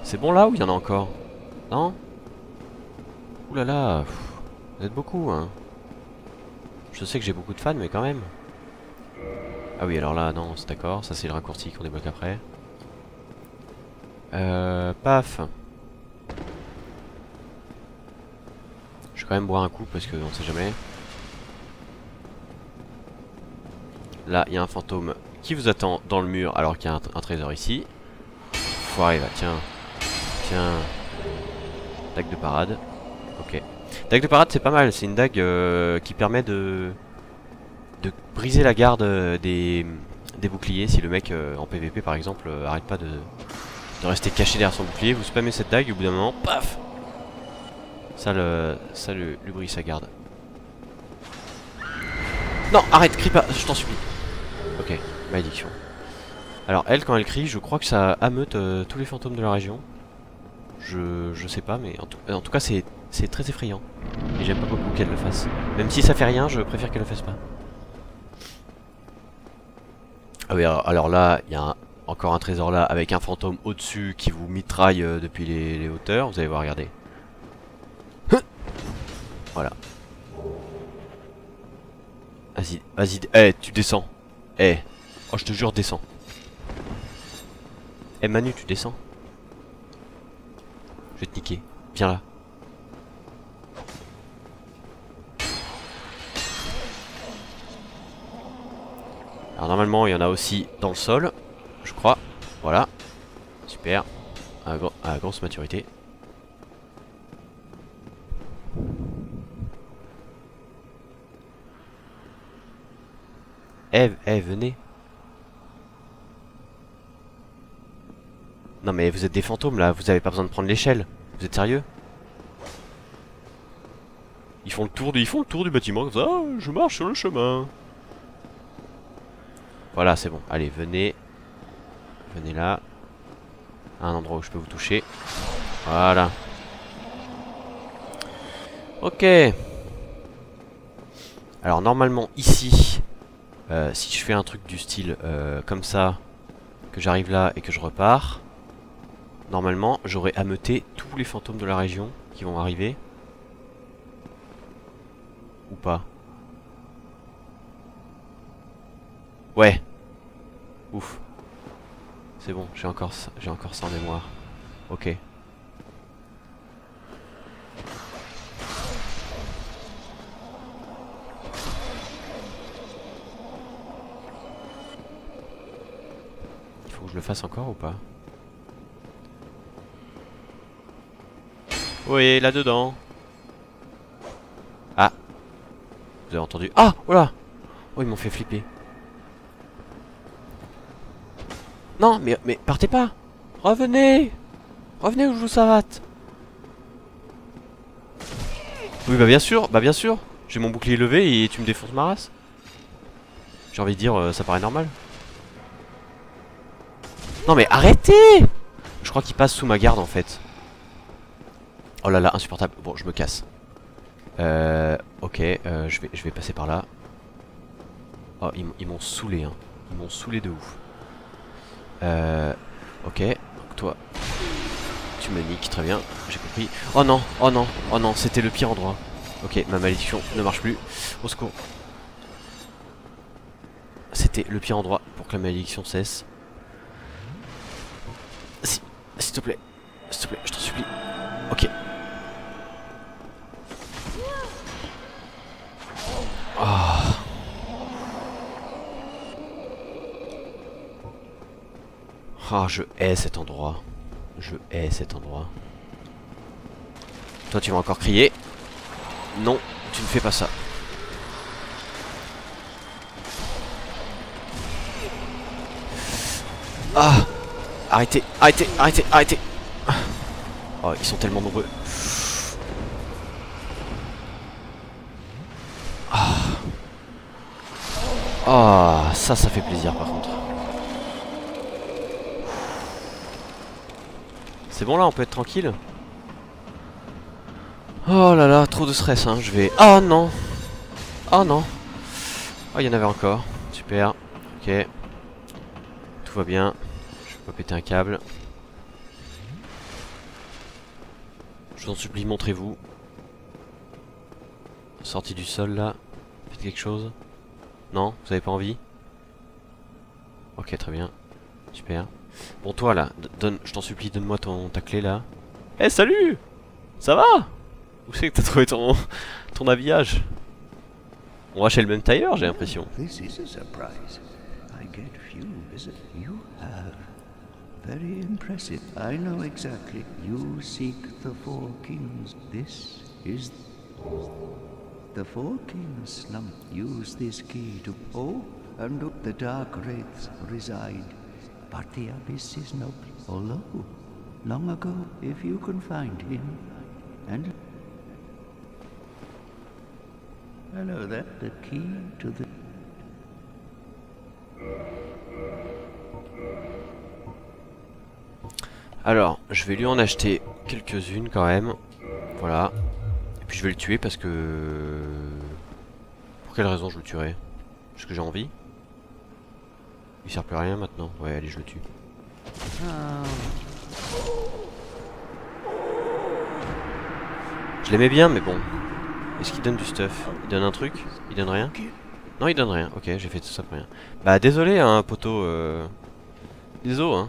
Speaker 1: C'est bon là ou il y en a encore? Non? Ouh là là, vous êtes beaucoup hein. Je sais que j'ai beaucoup de fans mais quand même. Ah oui alors là non c'est d'accord, ça c'est le raccourci qu'on débloque après. Paf. Je vais quand même boire un coup parce que on sait jamais. Là il y a un fantôme qui vous attend dans le mur alors qu'il y a un trésor ici. enfoiré va, tiens. Tiens. Dague de parade. Ok. Dague de parade c'est pas mal, c'est une dague qui permet de briser la garde des boucliers. Si le mec en PVP par exemple arrête pas de rester caché derrière son bouclier, vous spammez cette dague et au bout d'un moment, paf, ça lui brise sa garde. Non, arrête, crie pas, je t'en supplie. Ok, malédiction. Alors elle, quand elle crie, je crois que ça ameute tous les fantômes de la région. Je sais pas, mais en tout cas c'est très effrayant. Et j'aime pas beaucoup qu'elle le fasse. Même si ça fait rien, je préfère qu'elle le fasse pas. Ah oui, alors là, il y a encore un trésor là, avec un fantôme au-dessus qui vous mitraille depuis les hauteurs. Vous allez voir, regardez. Voilà. Vas-y, vas-y, eh, tu descends. Eh, oh je te jure, descends. Eh Manu, tu descends. Je vais te niquer, viens là. Alors normalement il y en a aussi dans le sol, je crois. Voilà, super, à grosse maturité. Venez. Non mais vous êtes des fantômes là, vous avez pas besoin de prendre l'échelle. Vous êtes sérieux? Ils font le tour du bâtiment comme ça. Ah, je marche sur le chemin. Voilà, c'est bon. Allez, venez. Venez là. À un endroit où je peux vous toucher. Voilà. Ok. Alors normalement ici, si je fais un truc du style comme ça, que j'arrive là et que je repars, normalement j'aurai ameuté tous les fantômes de la région qui vont arriver. Ou pas? Ouais. Ouf. C'est bon, j'ai encore ça en mémoire. Ok. Il faut que je le fasse encore ou pas? Oui, là-dedans. Ah. Vous avez entendu? Ah, voilà. Oh, ils m'ont fait flipper. Non, mais partez pas. Revenez. Revenez ou je vous savate. Oui, bah bien sûr. J'ai mon bouclier levé et tu me défonces ma race. J'ai envie de dire, ça paraît normal. Non mais arrêtez. Je crois qu'il passe sous ma garde en fait. Oh là là, insupportable. Bon, je me casse. Ok, je vais passer par là. Oh, ils m'ont saoulé, hein. Ils m'ont saoulé de ouf. Ok, donc toi, tu me niques, très bien, j'ai compris. Oh non, oh non, oh non, c'était le pire endroit. Ok, ma malédiction ne marche plus. Au secours. C'était le pire endroit pour que la malédiction cesse. S'il te plaît, je t'en supplie. Ok. Oh. Oh, je hais cet endroit. Je hais cet endroit. Toi, tu vas encore crier. Non, tu ne fais pas ça. Ah! Arrêtez, arrêtez, arrêtez, arrêtez! Oh, ils sont tellement nombreux. Ah, oh, ça fait plaisir par contre. C'est bon là, on peut être tranquille. Oh là là, trop de stress hein, je vais... Oh non! Oh non! Oh, il y en avait encore. Super. Ok. Tout va bien. Je vais pas péter un câble. Je vous en supplie, montrez-vous. Sortie du sol là. Faites quelque chose. Non? Vous avez pas envie? Ok, très bien. Super. Bon, toi là, je t'en supplie, donne-moi ta clé là. Eh, salut! Ça va? Où c'est que t'as trouvé ton habillage? On va chez le même tailleur, j'ai l'impression.
Speaker 4: This is a surprise. I get few visitors. You have Very impressive. I know exactly. You seek the Four Kings. This is... The Four Kings slump. Use this key to... Oh, and the Dark Wraiths reside. But the Abyss is no... Although, long ago, if you can find him, and... Hello there. The key to the...
Speaker 1: Alors, je vais lui en acheter quelques-unes quand même. Voilà. Et puis je vais le tuer parce que... Pour quelle raison je le tuerai? Parce que j'ai envie. Il sert plus à rien maintenant. Ouais, allez, je le tue. Je l'aimais bien, mais bon. Est-ce qu'il donne du stuff? Il donne un truc? Il donne rien? Non, il donne rien. Ok, j'ai fait tout ça pour rien. Bah, désolé, hein, poteau. Désolé, hein.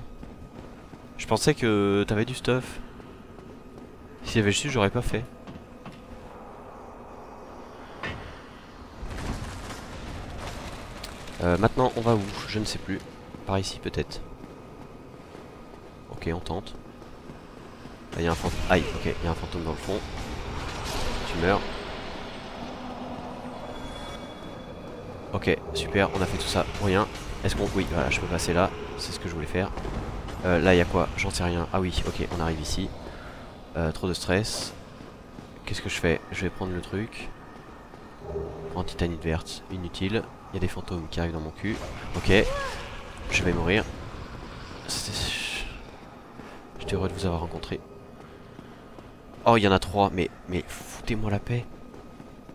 Speaker 1: Je pensais que t'avais du stuff. Si j'avais su, j'aurais pas fait. Maintenant, on va où? Je ne sais plus. Par ici, peut-être. Ok, on tente. Là, il y a un fantôme. Aïe, ok, il y a un fantôme dans le fond. Tu meurs. Ok, super, on a fait tout ça pour rien. Est-ce qu'on... Oui, voilà, je peux passer là. C'est ce que je voulais faire. Là, il y a quoi? J'en sais rien. Ah oui, ok, on arrive ici. Trop de stress. Qu'est-ce que je fais? Je vais prendre le truc. En titanite verte, inutile. Il y a des fantômes qui arrivent dans mon cul. Ok, je vais mourir. J'étais heureux de vous avoir rencontré. Oh, il y en a 3, mais foutez-moi la paix.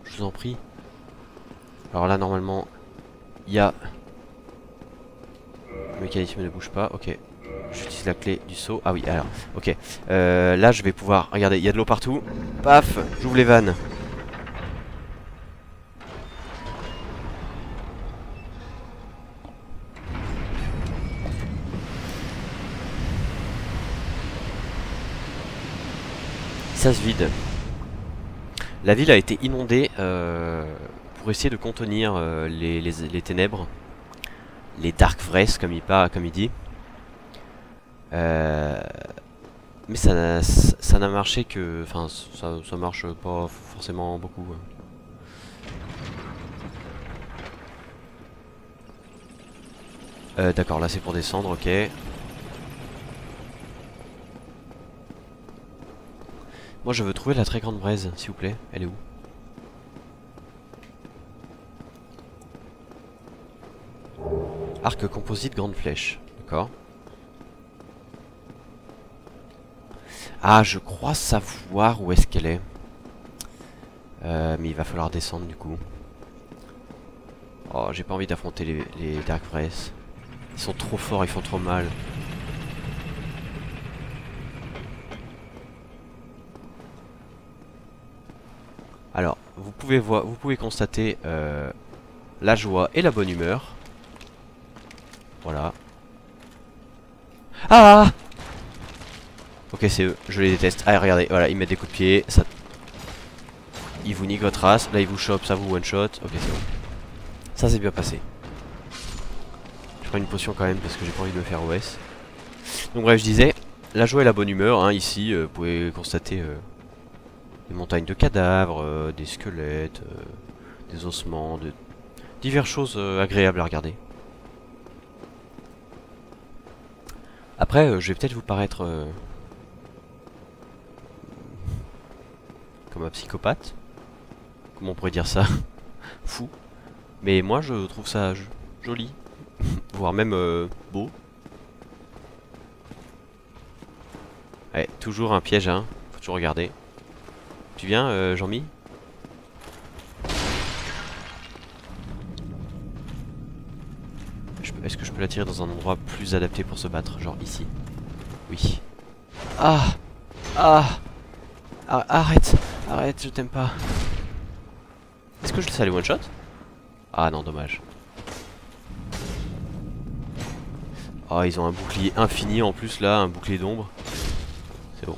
Speaker 1: Je vous en prie. Alors là, normalement, il y a... Le mécanisme ne bouge pas, ok. J'utilise la clé du saut. Ah oui, alors, ok. Là, je vais pouvoir... Regardez, il y a de l'eau partout. Paf, j'ouvre les vannes. Ça se vide. La ville a été inondée pour essayer de contenir les ténèbres. Les Dark Wraiths, comme il dit. Mais ça n'a marché que... Enfin, ça marche pas forcément beaucoup. D'accord, là c'est pour descendre, ok. Moi je veux trouver la très grande braise, s'il vous plaît. Elle est où? Arc composite, grande flèche. D'accord. Ah, je crois savoir où est-ce qu'elle est. Mais il va falloir descendre du coup. Oh, j'ai pas envie d'affronter les Dark Wraiths. Ils sont trop forts, ils font trop mal. Alors, vous pouvez constater la joie et la bonne humeur. Voilà. Ah! Ok, c'est eux, je les déteste. Ah, regardez, voilà, ils mettent des coups de pied, ça... Ils vous niquent votre race, là ils vous chopent, ça vous one shot. Ok, c'est bon. Ça c'est bien passé. Je prends une potion quand même parce que j'ai pas envie de me faire OS. Donc bref, je disais, la joie et la bonne humeur, hein, ici, vous pouvez constater des montagnes de cadavres, des squelettes, des ossements, diverses choses agréables à regarder. Après, je vais peut-être vous paraître comme un psychopathe. Comment on pourrait dire ça? Fou. Mais moi, je trouve ça joli. Voire même beau. Ouais, toujours un piège, hein. Faut toujours regarder. Tu viens, Jean-Mi? Est-ce que je peux l'attirer dans un endroit plus adapté pour se battre? Genre ici. Oui. Ah! Ah! Ah, arrête! Arrête, je t'aime pas. Est-ce que je laisse aller one shot? Ah non, dommage. Oh, ils ont un bouclier infini en plus là, un bouclier d'ombre. C'est bon.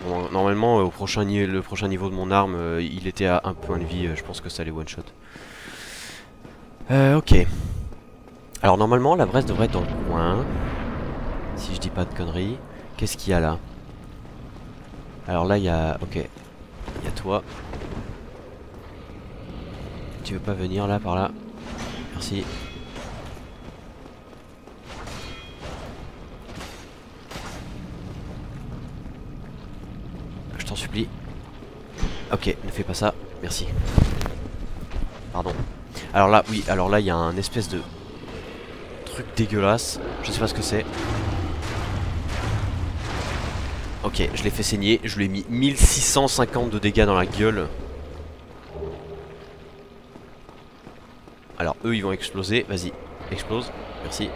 Speaker 1: Bon, normalement, le prochain niveau de mon arme, il était à 1 point de vie. Je pense que ça allait one shot. Ok. Alors normalement la braise devrait être dans le coin. Si je dis pas de conneries. Qu'est-ce qu'il y a là? Alors là il y a... Ok. Il y a toi. Tu veux pas venir là par là? Merci. Je t'en supplie. Ok, ne fais pas ça. Merci. Pardon. Alors là, oui, alors là il y a un espèce de truc dégueulasse. Je sais pas ce que c'est. Ok, je l'ai fait saigner. Je lui ai mis 1650 de dégâts dans la gueule. Alors eux ils vont exploser. Vas-y, explose. Merci.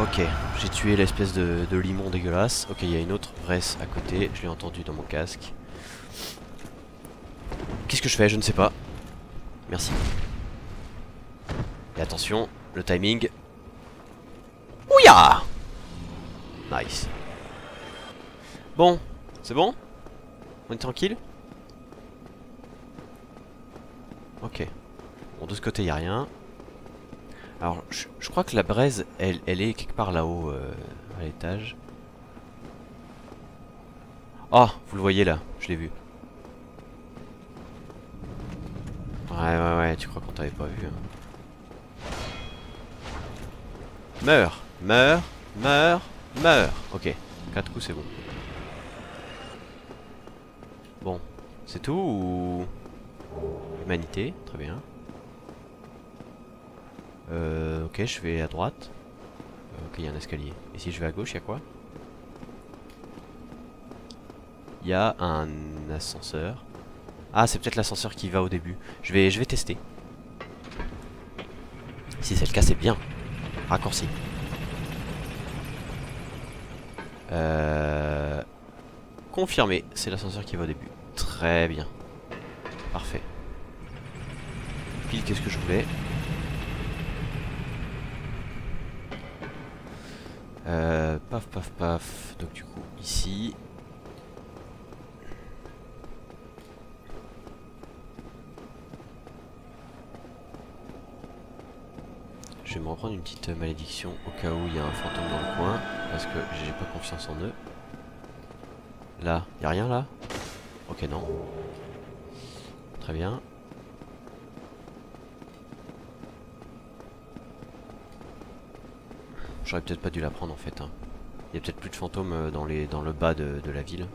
Speaker 1: Ok, j'ai tué l'espèce de limon dégueulasse. Ok, il y a une autre braise à côté. Je l'ai entendu dans mon casque. Qu'est-ce que je fais? Je ne sais pas. Merci. Et attention, le timing. Ouya! Nice. Bon, c'est bon? On est tranquille? Ok. Bon, de ce côté, il n'y a rien. Alors, je crois que la braise, elle est quelque part là-haut, à l'étage. Oh, vous le voyez là, je l'ai vu. Ouais, tu crois qu'on t'avait pas vu. Hein. Meurs, meurs, meurs, meurs. Ok, 4 coups c'est bon. Bon, c'est tout ou... Humanité, très bien. Ok, je vais à droite. Ok, il y a un escalier. Et si je vais à gauche, il y a quoi? Il y a un ascenseur. Ah, c'est peut-être l'ascenseur qui va au début. Je vais tester. Si c'est le cas, c'est bien. Raccourci. Confirmé, c'est l'ascenseur qui va au début. Très bien. Parfait. Pile, qu'est-ce que je voulais? Paf paf paf. Donc du coup ici. Je vais me reprendre une petite malédiction au cas où il y a un fantôme dans le coin. Parce que j'ai pas confiance en eux. Là, y a rien là? Ok, non. Très bien. J'aurais peut-être pas dû la prendre en fait. Hein. Il y a peut-être plus de fantômes dans le bas de la ville.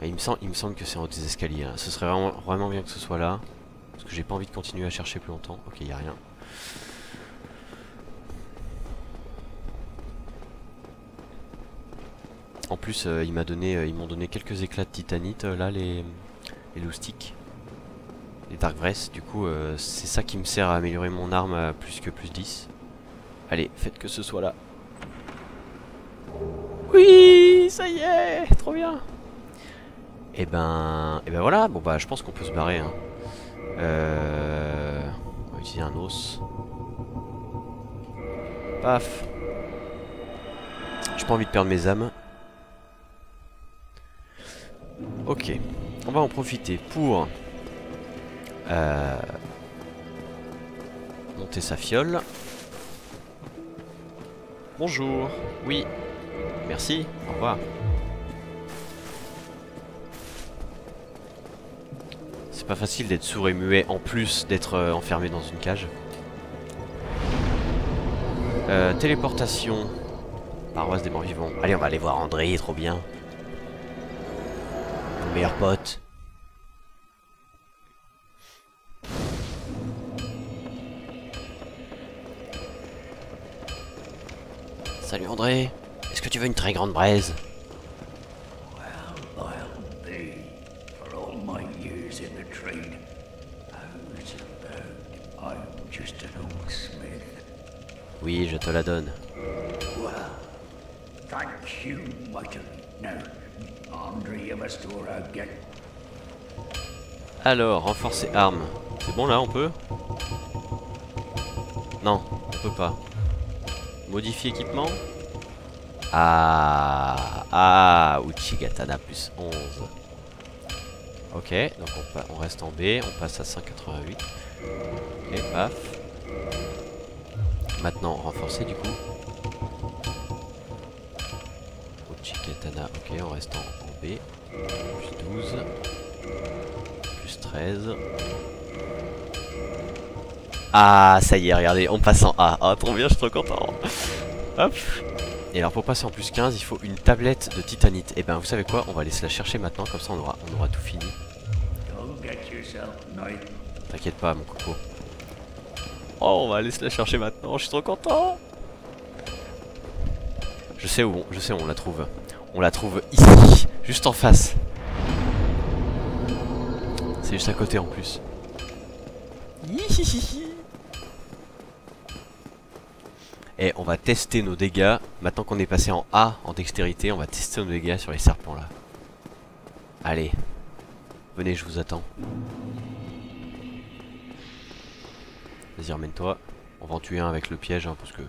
Speaker 1: Et il me semble que c'est en haut des escaliers. Hein. Ce serait vraiment bien que ce soit là. Parce que j'ai pas envie de continuer à chercher plus longtemps. Ok, il n'y a rien. En plus, ils m'ont donné quelques éclats de titanite là, les loustiques. Les Dark Breath, du coup, c'est ça qui me sert à améliorer mon arme à plus que plus 10. Allez, faites que ce soit là. Oui, ça y est, trop bien. Et ben voilà, bon bah je pense qu'on peut se barrer. Hein. On va utiliser un os. Paf. J'ai pas envie de perdre mes âmes. Ok, on va en profiter pour monter sa fiole. Bonjour. Oui. Merci. Au revoir. C'est pas facile d'être sourd et muet en plus d'être enfermé dans une cage. Téléportation. Paroisse des morts vivants. Allez, on va aller voir André, trop bien. Mon meilleur pote. Salut André. Est-ce que tu veux une très grande braise?
Speaker 4: Well, I'll be, for all my years in the trade. How's about I'm just an old smith.
Speaker 1: Oui, je te la donne.
Speaker 4: Well, thank you mightily. Now, Andre, you must store again.
Speaker 1: Alors, renforcer armes. C'est bon là, on peut? Non, on peut peut pas. Modifier équipement. Ah, Uchigatana plus 11. Ok, donc on reste en B, on passe à 188. Ok, paf. Maintenant renforcer du coup. Uchigatana, ok, on reste en B. Plus 12. Plus 13. Ah, ça y est, regardez, on passe en A. Ah, trop bien, je suis trop content. Hop. Et alors pour passer en plus 15, il faut une tablette de titanite. Et ben vous savez quoi, on va aller se la chercher maintenant, comme ça on aura tout fini. T'inquiète pas mon coco. Oh, on va aller se la chercher maintenant, je suis trop content. Je sais où on la trouve. On la trouve ici, juste en face. C'est juste à côté en plus. Et on va tester nos dégâts. Maintenant qu'on est passé en A, en dextérité, on va tester nos dégâts sur les serpents là. Allez. Venez, je vous attends. Vas-y, remène-toi. On va en tuer un avec le piège, hein, parce que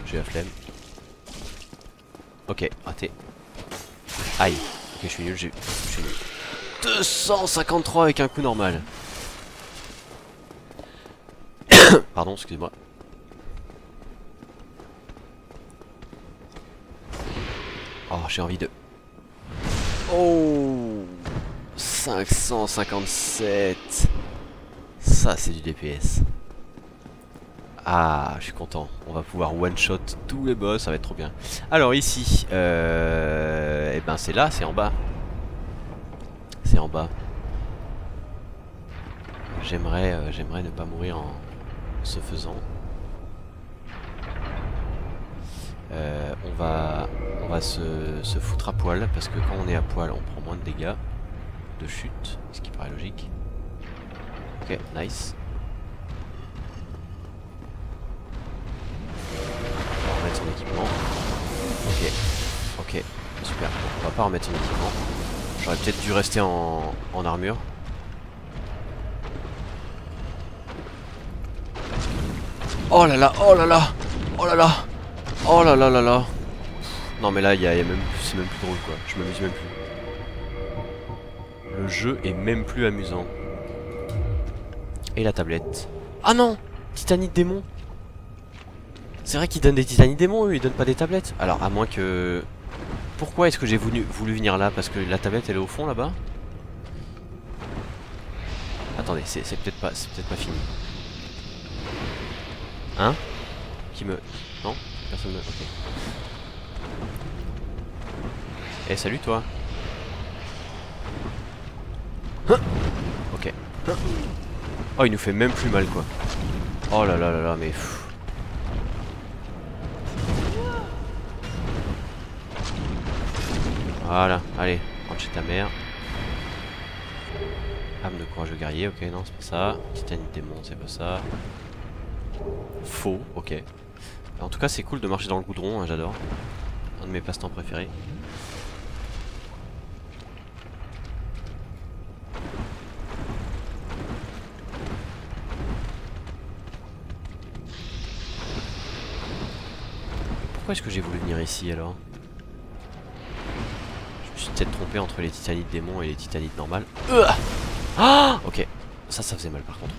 Speaker 1: j'ai la flemme. Ok, raté. Aïe. Ok, je suis nul, je suis nul. 253 avec un coup normal. Pardon, excusez-moi. Oh, j'ai envie de... Oh, 557. Ça, c'est du DPS. Ah, je suis content. On va pouvoir one-shot tous les boss, ça va être trop bien. Alors ici, eh ben c'est là, c'est en bas. C'est en bas. J'aimerais ne pas mourir en ce faisant. On va se foutre à poil parce que quand on est à poil, on prend moins de dégâts de chute, ce qui paraît logique. Ok, nice. On va remettre son équipement. Ok, super. On va pas remettre son équipement. J'aurais peut-être dû rester en armure. Oh là là, oh là là, oh là là, oh là là là là. Non mais là c'est même plus drôle quoi, je m'amuse même plus. Le jeu est même plus amusant. Et la tablette. Ah non, Titanite démon. C'est vrai qu'ils donnent des Titanites démons, eux, ils donnent pas des tablettes. Alors à moins que... Pourquoi est-ce que j'ai voulu venir là? Parce que la tablette elle est au fond là-bas. Attendez, c'est peut-être pas fini. Hein? Qui me... Non? Personne me... Ok. Eh salut toi. Ok. Oh il nous fait même plus mal quoi. Oh là là là là mais... Pff. Voilà, allez, rentre chez ta mère. Âme de courageux guerrier, ok, non c'est pas ça. Titanite démon, c'est pas ça. Faux, ok. En tout cas c'est cool de marcher dans le goudron, hein, j'adore. Un de mes passe-temps préférés. Pourquoi est-ce que j'ai voulu venir ici alors? Je me suis peut-être trompé entre les titanites démons et les titanites normales. Ah, ok, ça faisait mal par contre.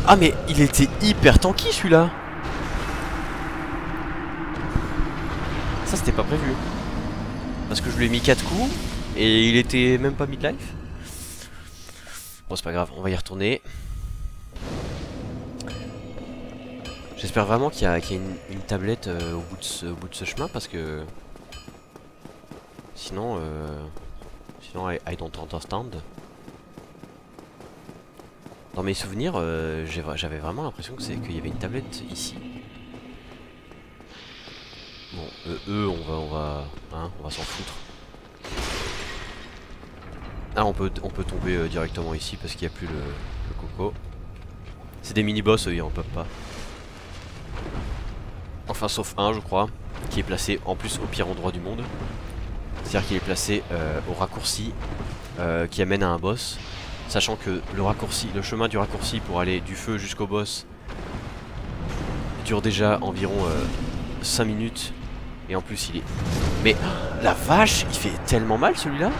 Speaker 1: Ah mais il était hyper tanky celui-là. Ça c'était pas prévu. Parce que je lui ai mis 4 coups et il était même pas midlife. Bon c'est pas grave, on va y retourner. J'espère vraiment qu'il y a une tablette au bout de ce chemin parce que... Sinon I don't understand. Dans mes souvenirs, j'avais vraiment l'impression que qu'il y avait une tablette ici. Bon, eux, on va s'en foutre. Ah, on peut tomber directement ici parce qu'il n'y a plus le coco. C'est des mini-boss, eux, ils en peuvent pas. Enfin, sauf un, je crois, qui est placé en plus au pire endroit du monde. C'est-à-dire qu'il est placé au raccourci qui amène à un boss. Sachant que le chemin du raccourci pour aller du feu jusqu'au boss dure déjà environ 5 minutes. Et en plus il est... Mais la vache, il fait tellement mal celui-là.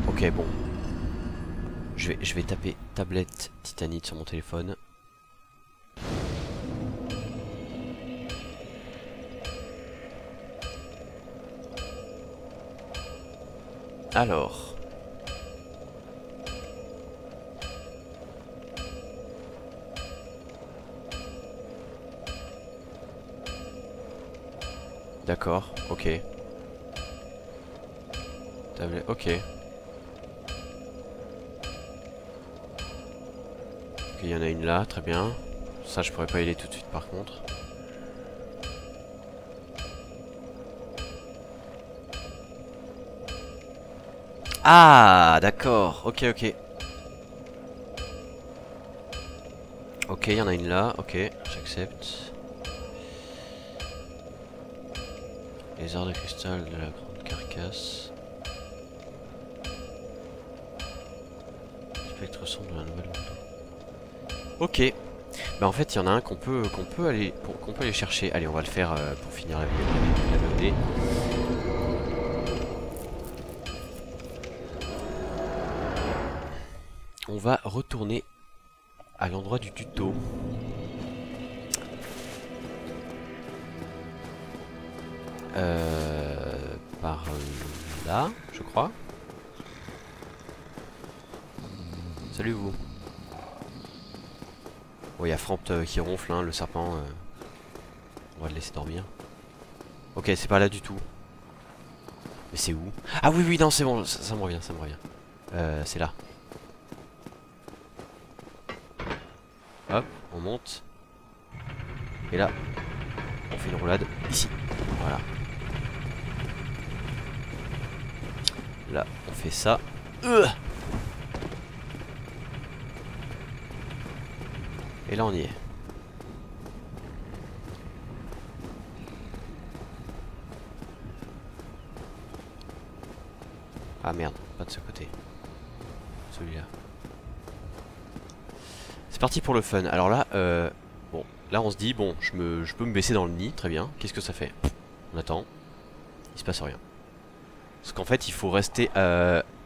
Speaker 1: Ok, bon. Je vais taper tablette titanite sur mon téléphone. Alors. D'accord, ok. Tablette, ok. Il y en a une là, très bien. Ça, je pourrais pas y aller tout de suite par contre. Ah, d'accord, ok, ok. Ok, il y en a une là, ok, j'accepte. Les arts de cristal de la grande carcasse. Spectre sombre de la nouvelle monde. Ok. Bah en fait il y en a un qu'on peut aller chercher. Allez, on va le faire pour finir la VOD. On va retourner à l'endroit du tuto. Par là, je crois. Salut vous. Bon, il y a Frampt qui ronfle, hein, le serpent. On va le laisser dormir. Ok, c'est pas là du tout. Mais c'est où? Ah oui, oui, non, c'est bon, ça me revient, ça me revient. C'est là. Hop, on monte. Et là, on fait une roulade ici. Voilà. Là, on fait ça. Et là, on y est. Ah merde, pas de ce côté. Celui-là. C'est parti pour le fun. Alors là, bon, là on se dit, bon, je peux me baisser dans le nid, très bien. Qu'est-ce que ça fait? On attend. Il se passe rien. Parce qu'en fait, il faut rester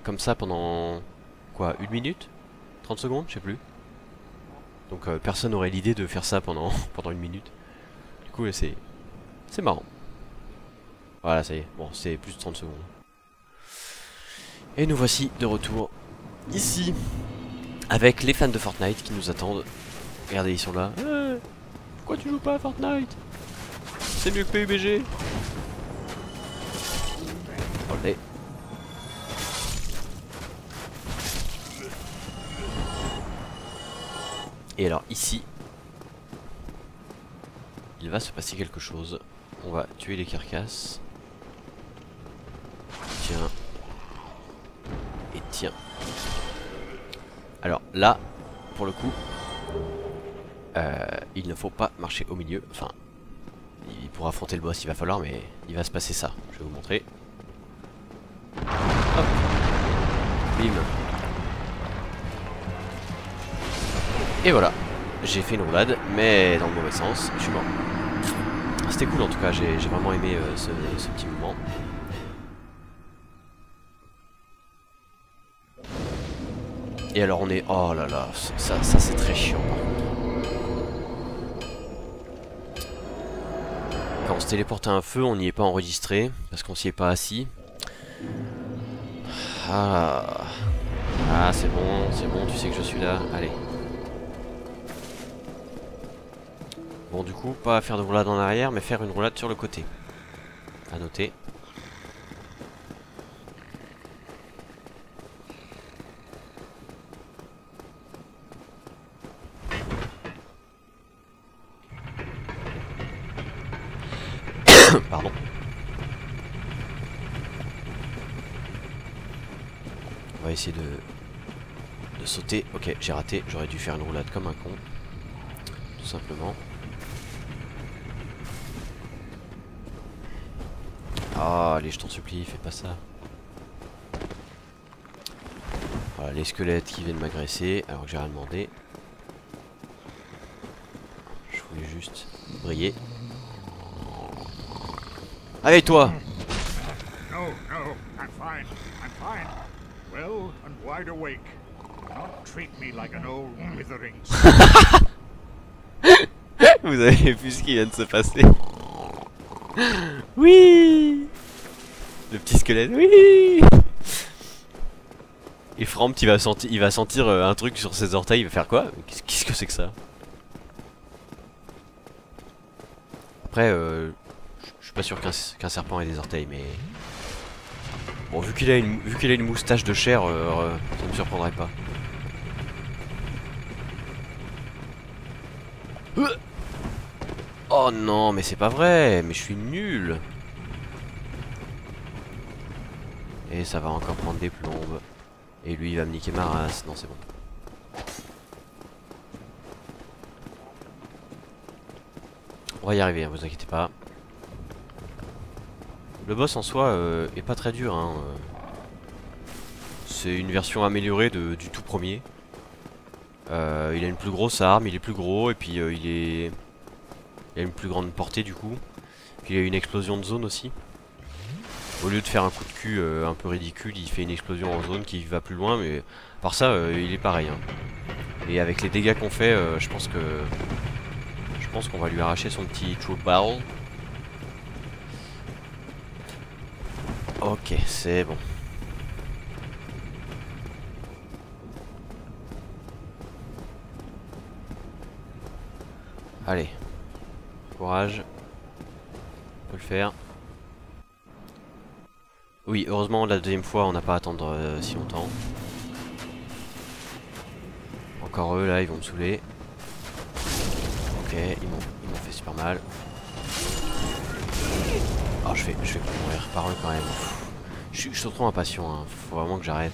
Speaker 1: comme ça pendant, quoi, 1 minute 30 secondes, je sais plus. Donc personne n'aurait l'idée de faire ça pendant 1 minute. Du coup, c'est marrant. Voilà, ça y est. Bon, c'est plus de 30 secondes. Et nous voici de retour ici avec les fans de Fortnite qui nous attendent. Regardez, ils sont là. Pourquoi tu joues pas à Fortnite? C'est mieux que PUBG. Allez. Et alors ici, il va se passer quelque chose. On va tuer les carcasses. Tiens. Et tiens. Alors là, pour le coup, il ne faut pas marcher au milieu. Enfin, pour affronter le boss, il va falloir, mais il va se passer ça. Je vais vous montrer. Hop. Bim. Et voilà. J'ai fait une roulade, mais dans le mauvais sens. Je suis mort. C'était cool en tout cas. J'ai vraiment aimé ce petit moment. Et alors on est... Oh là là, ça c'est très chiant par contre. Quand on se téléporte à un feu, on n'y est pas enregistré, parce qu'on s'y est pas assis. Ah, c'est bon, tu sais que je suis là, allez. Bon du coup, pas faire de roulade en arrière, mais faire une roulade sur le côté. À noter. Pardon. essayer de sauter. Ok, j'ai raté. J'aurais dû faire une roulade comme un con. Tout simplement. Ah, allez, je t'en supplie, fais pas ça. Voilà, les squelettes qui viennent m'agresser alors que j'ai rien demandé. Je voulais juste briller. Allez, toi!
Speaker 3: No, no, I'm fine. I'm fine. Well and wide awake. Don't treat me like an old withering.
Speaker 1: Vous avez vu ce qui vient de se passer? Oui! Le petit squelette, oui! Et Frampt, il va sentir un truc sur ses orteils, il va faire quoi? Qu'est-ce que c'est que ça? Après, je suis pas sûr qu'un serpent ait des orteils, mais... Bon, vu qu'il a une moustache de chair, ça me surprendrait pas. Oh non, mais c'est pas vrai, mais je suis nul. Et ça va encore prendre des plombes. Et lui il va me niquer ma race. Non, c'est bon. On va y arriver, hein, vous inquiétez pas. Le boss en soi est pas très dur, hein. C'est une version améliorée du tout premier. Il a une plus grosse arme, il est plus gros, et puis il a une plus grande portée du coup. Puis il a une explosion de zone aussi. Au lieu de faire un coup de cul un peu ridicule, il fait une explosion en zone qui va plus loin, mais par ça il est pareil, hein. Et avec les dégâts qu'on fait, je pense qu'on va lui arracher son petit true barrel. Ok, c'est bon. Allez, courage, on peut le faire. Oui, heureusement la deuxième fois on n'a pas à attendre si longtemps. Encore eux là, ils vont me saouler. Ok, ils m'ont fait super mal. Oh, je vais pas mourir par eux quand même. Je suis trop impatient, hein. Faut vraiment que j'arrête.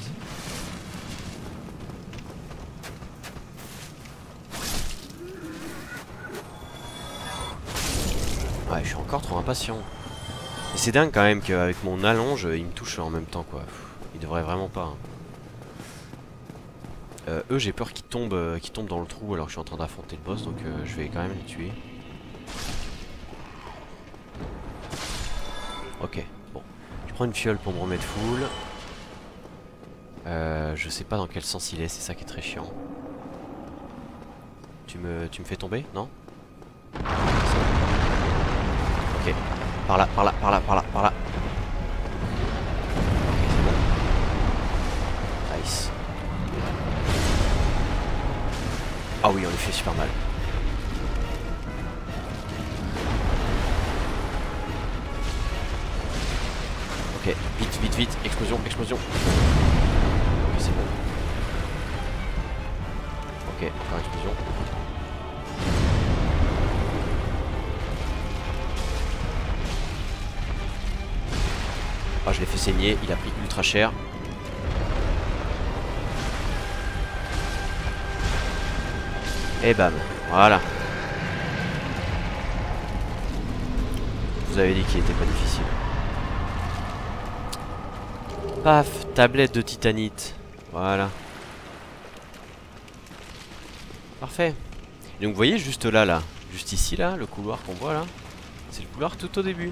Speaker 1: Ouais, je suis encore trop impatient. Et c'est dingue quand même qu'avec mon allonge, il me touche en même temps quoi. Il devrait vraiment pas. Hein. Eux, j'ai peur qu'ils tombent dans le trou alors que je suis en train d'affronter le boss, donc je vais quand même les tuer. Ok, bon. Je prends une fiole pour me remettre full. Je sais pas dans quel sens il est, c'est ça qui est très chiant. Tu me fais tomber, non? Ok. Par là, par là, par là, par là, par là. Ok, c'est bon. Nice. Ah oui, on lui fait super mal. Ok, vite, vite, vite. Explosion, explosion. Ok, c'est bon. Ok, encore explosion. Ah, je l'ai fait saigner, il a pris ultra cher. Et bam, voilà. Je vous avais dit qu'il était pas difficile. Paf, tablette de titanite. Voilà. Parfait. Et donc vous voyez juste là, juste ici là, le couloir qu'on voit là, c'est le couloir tout au début.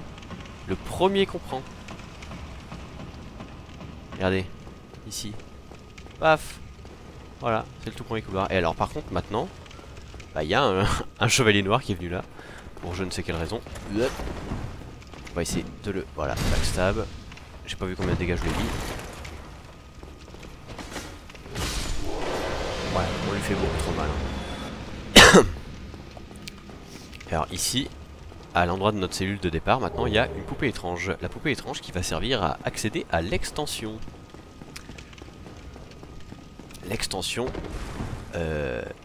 Speaker 1: Le premier qu'on prend. Regardez, ici. Paf. Voilà, c'est le tout premier couloir. Et alors par contre maintenant, bah il y a un chevalier noir qui est venu là, pour je ne sais quelle raison. On va essayer de le... Voilà, backstab. J'ai pas vu combien de dégâts je lui ai mis. Voilà, on lui fait beaucoup trop mal. Hein. Alors ici, à l'endroit de notre cellule de départ, maintenant il y a une poupée étrange. La poupée étrange qui va servir à accéder à l'extension. L'extension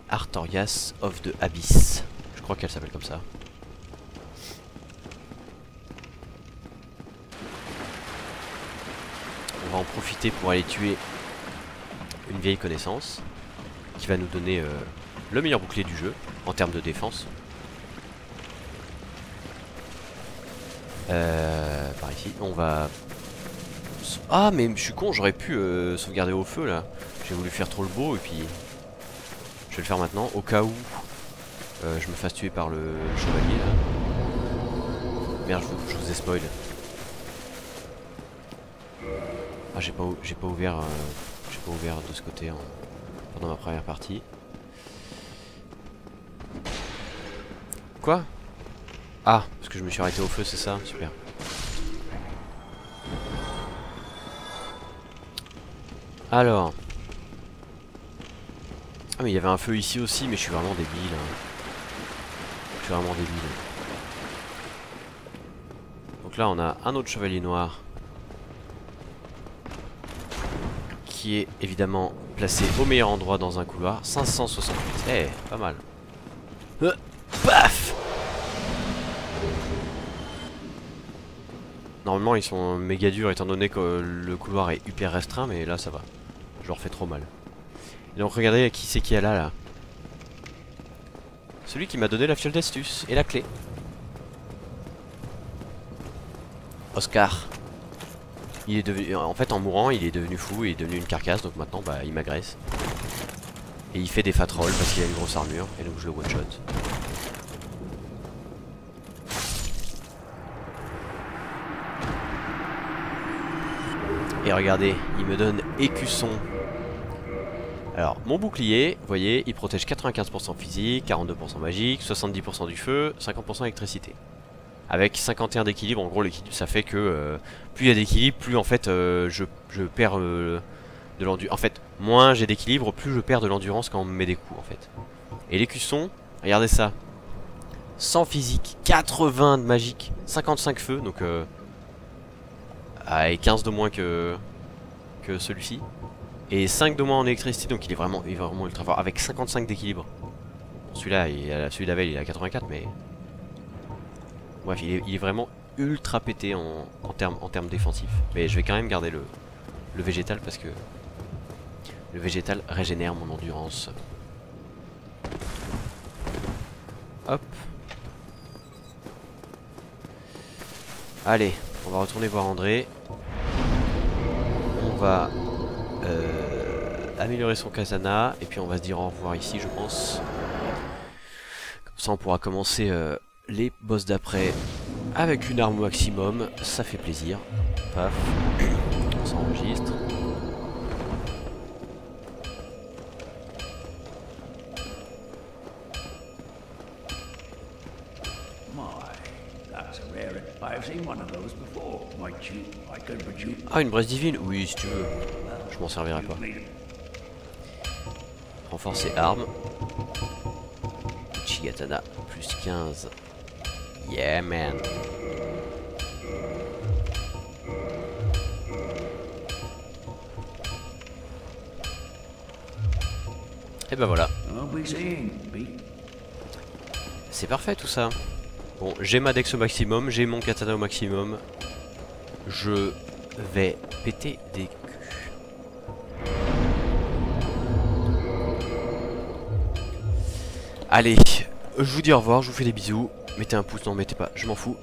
Speaker 1: Artorias of the Abyss. Je crois qu'elle s'appelle comme ça. On va en profiter pour aller tuer une vieille connaissance qui va nous donner le meilleur bouclier du jeu en termes de défense. Par ici, on va... Ah mais je suis con, j'aurais pu sauvegarder au feu là. J'ai voulu faire trop le beau et puis... Je vais le faire maintenant au cas où je me fasse tuer par le chevalier là. Merde, je vous ai spoil. Ah j'ai pas ouvert de ce côté pendant ma première partie. Quoi? Ah, parce que je me suis arrêté au feu, c'est ça? Super. Alors. Ah mais il y avait un feu ici aussi, mais je suis vraiment débile. Hein. Je suis vraiment débile. Donc là on a un autre chevalier noir. Qui est évidemment placé au meilleur endroit dans un couloir. 568. Eh, pas mal. Paf! Normalement ils sont méga durs étant donné que le couloir est hyper restreint, mais là ça va. Je leur fais trop mal. Et donc regardez qui c'est qui est là. Celui qui m'a donné la fiole d'astuce et la clé. Oscar. Il est devenu, en fait en mourant il est devenu fou, il est devenu une carcasse, donc maintenant bah il m'agresse. Et il fait des fat rolls parce qu'il a une grosse armure, et donc je le one shot. Et regardez, il me donne écusson. Alors, mon bouclier, vous voyez, il protège 95% physique, 42% magique, 70% du feu, 50% électricité. Avec 51 d'équilibre, en gros l'équilibre ça fait que plus il y a d'équilibre, plus en fait je perds de l'endurance. En fait, moins j'ai d'équilibre, plus je perds de l'endurance quand on me met des coups en fait. Et l'écusson, regardez ça. 100 physique, 80 de magique, 55 feu, donc et 15 de moins que celui-ci. Et 5 de moins en électricité, donc il est vraiment ultra fort. Avec 55 d'équilibre. Celui-là, celui d'Avel il est à 84, mais... Bref, il est vraiment ultra pété en termes défensifs. Mais je vais quand même garder le végétal parce que... Le végétal régénère mon endurance. Hop. Allez, on va retourner voir André. On va améliorer son katana. Et puis on va se dire au revoir ici, je pense. Comme ça on pourra commencer les boss d'après avec une arme au maximum. Ça fait plaisir. Paf. On s'enregistre. Ah, une braise divine? Oui, si tu veux. Je m'en servirai pas. Renforcer arme. Chigatana, plus 15. Yeah, man. Et ben voilà. C'est parfait tout ça. Bon, j'ai ma dex au maximum, j'ai mon katana au maximum. Je vais péter des culs. Allez, je vous dis au revoir, je vous fais des bisous. Mettez un pouce, non mettez pas, je m'en fous.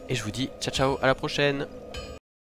Speaker 1: Et je vous dis ciao ciao, à la prochaine.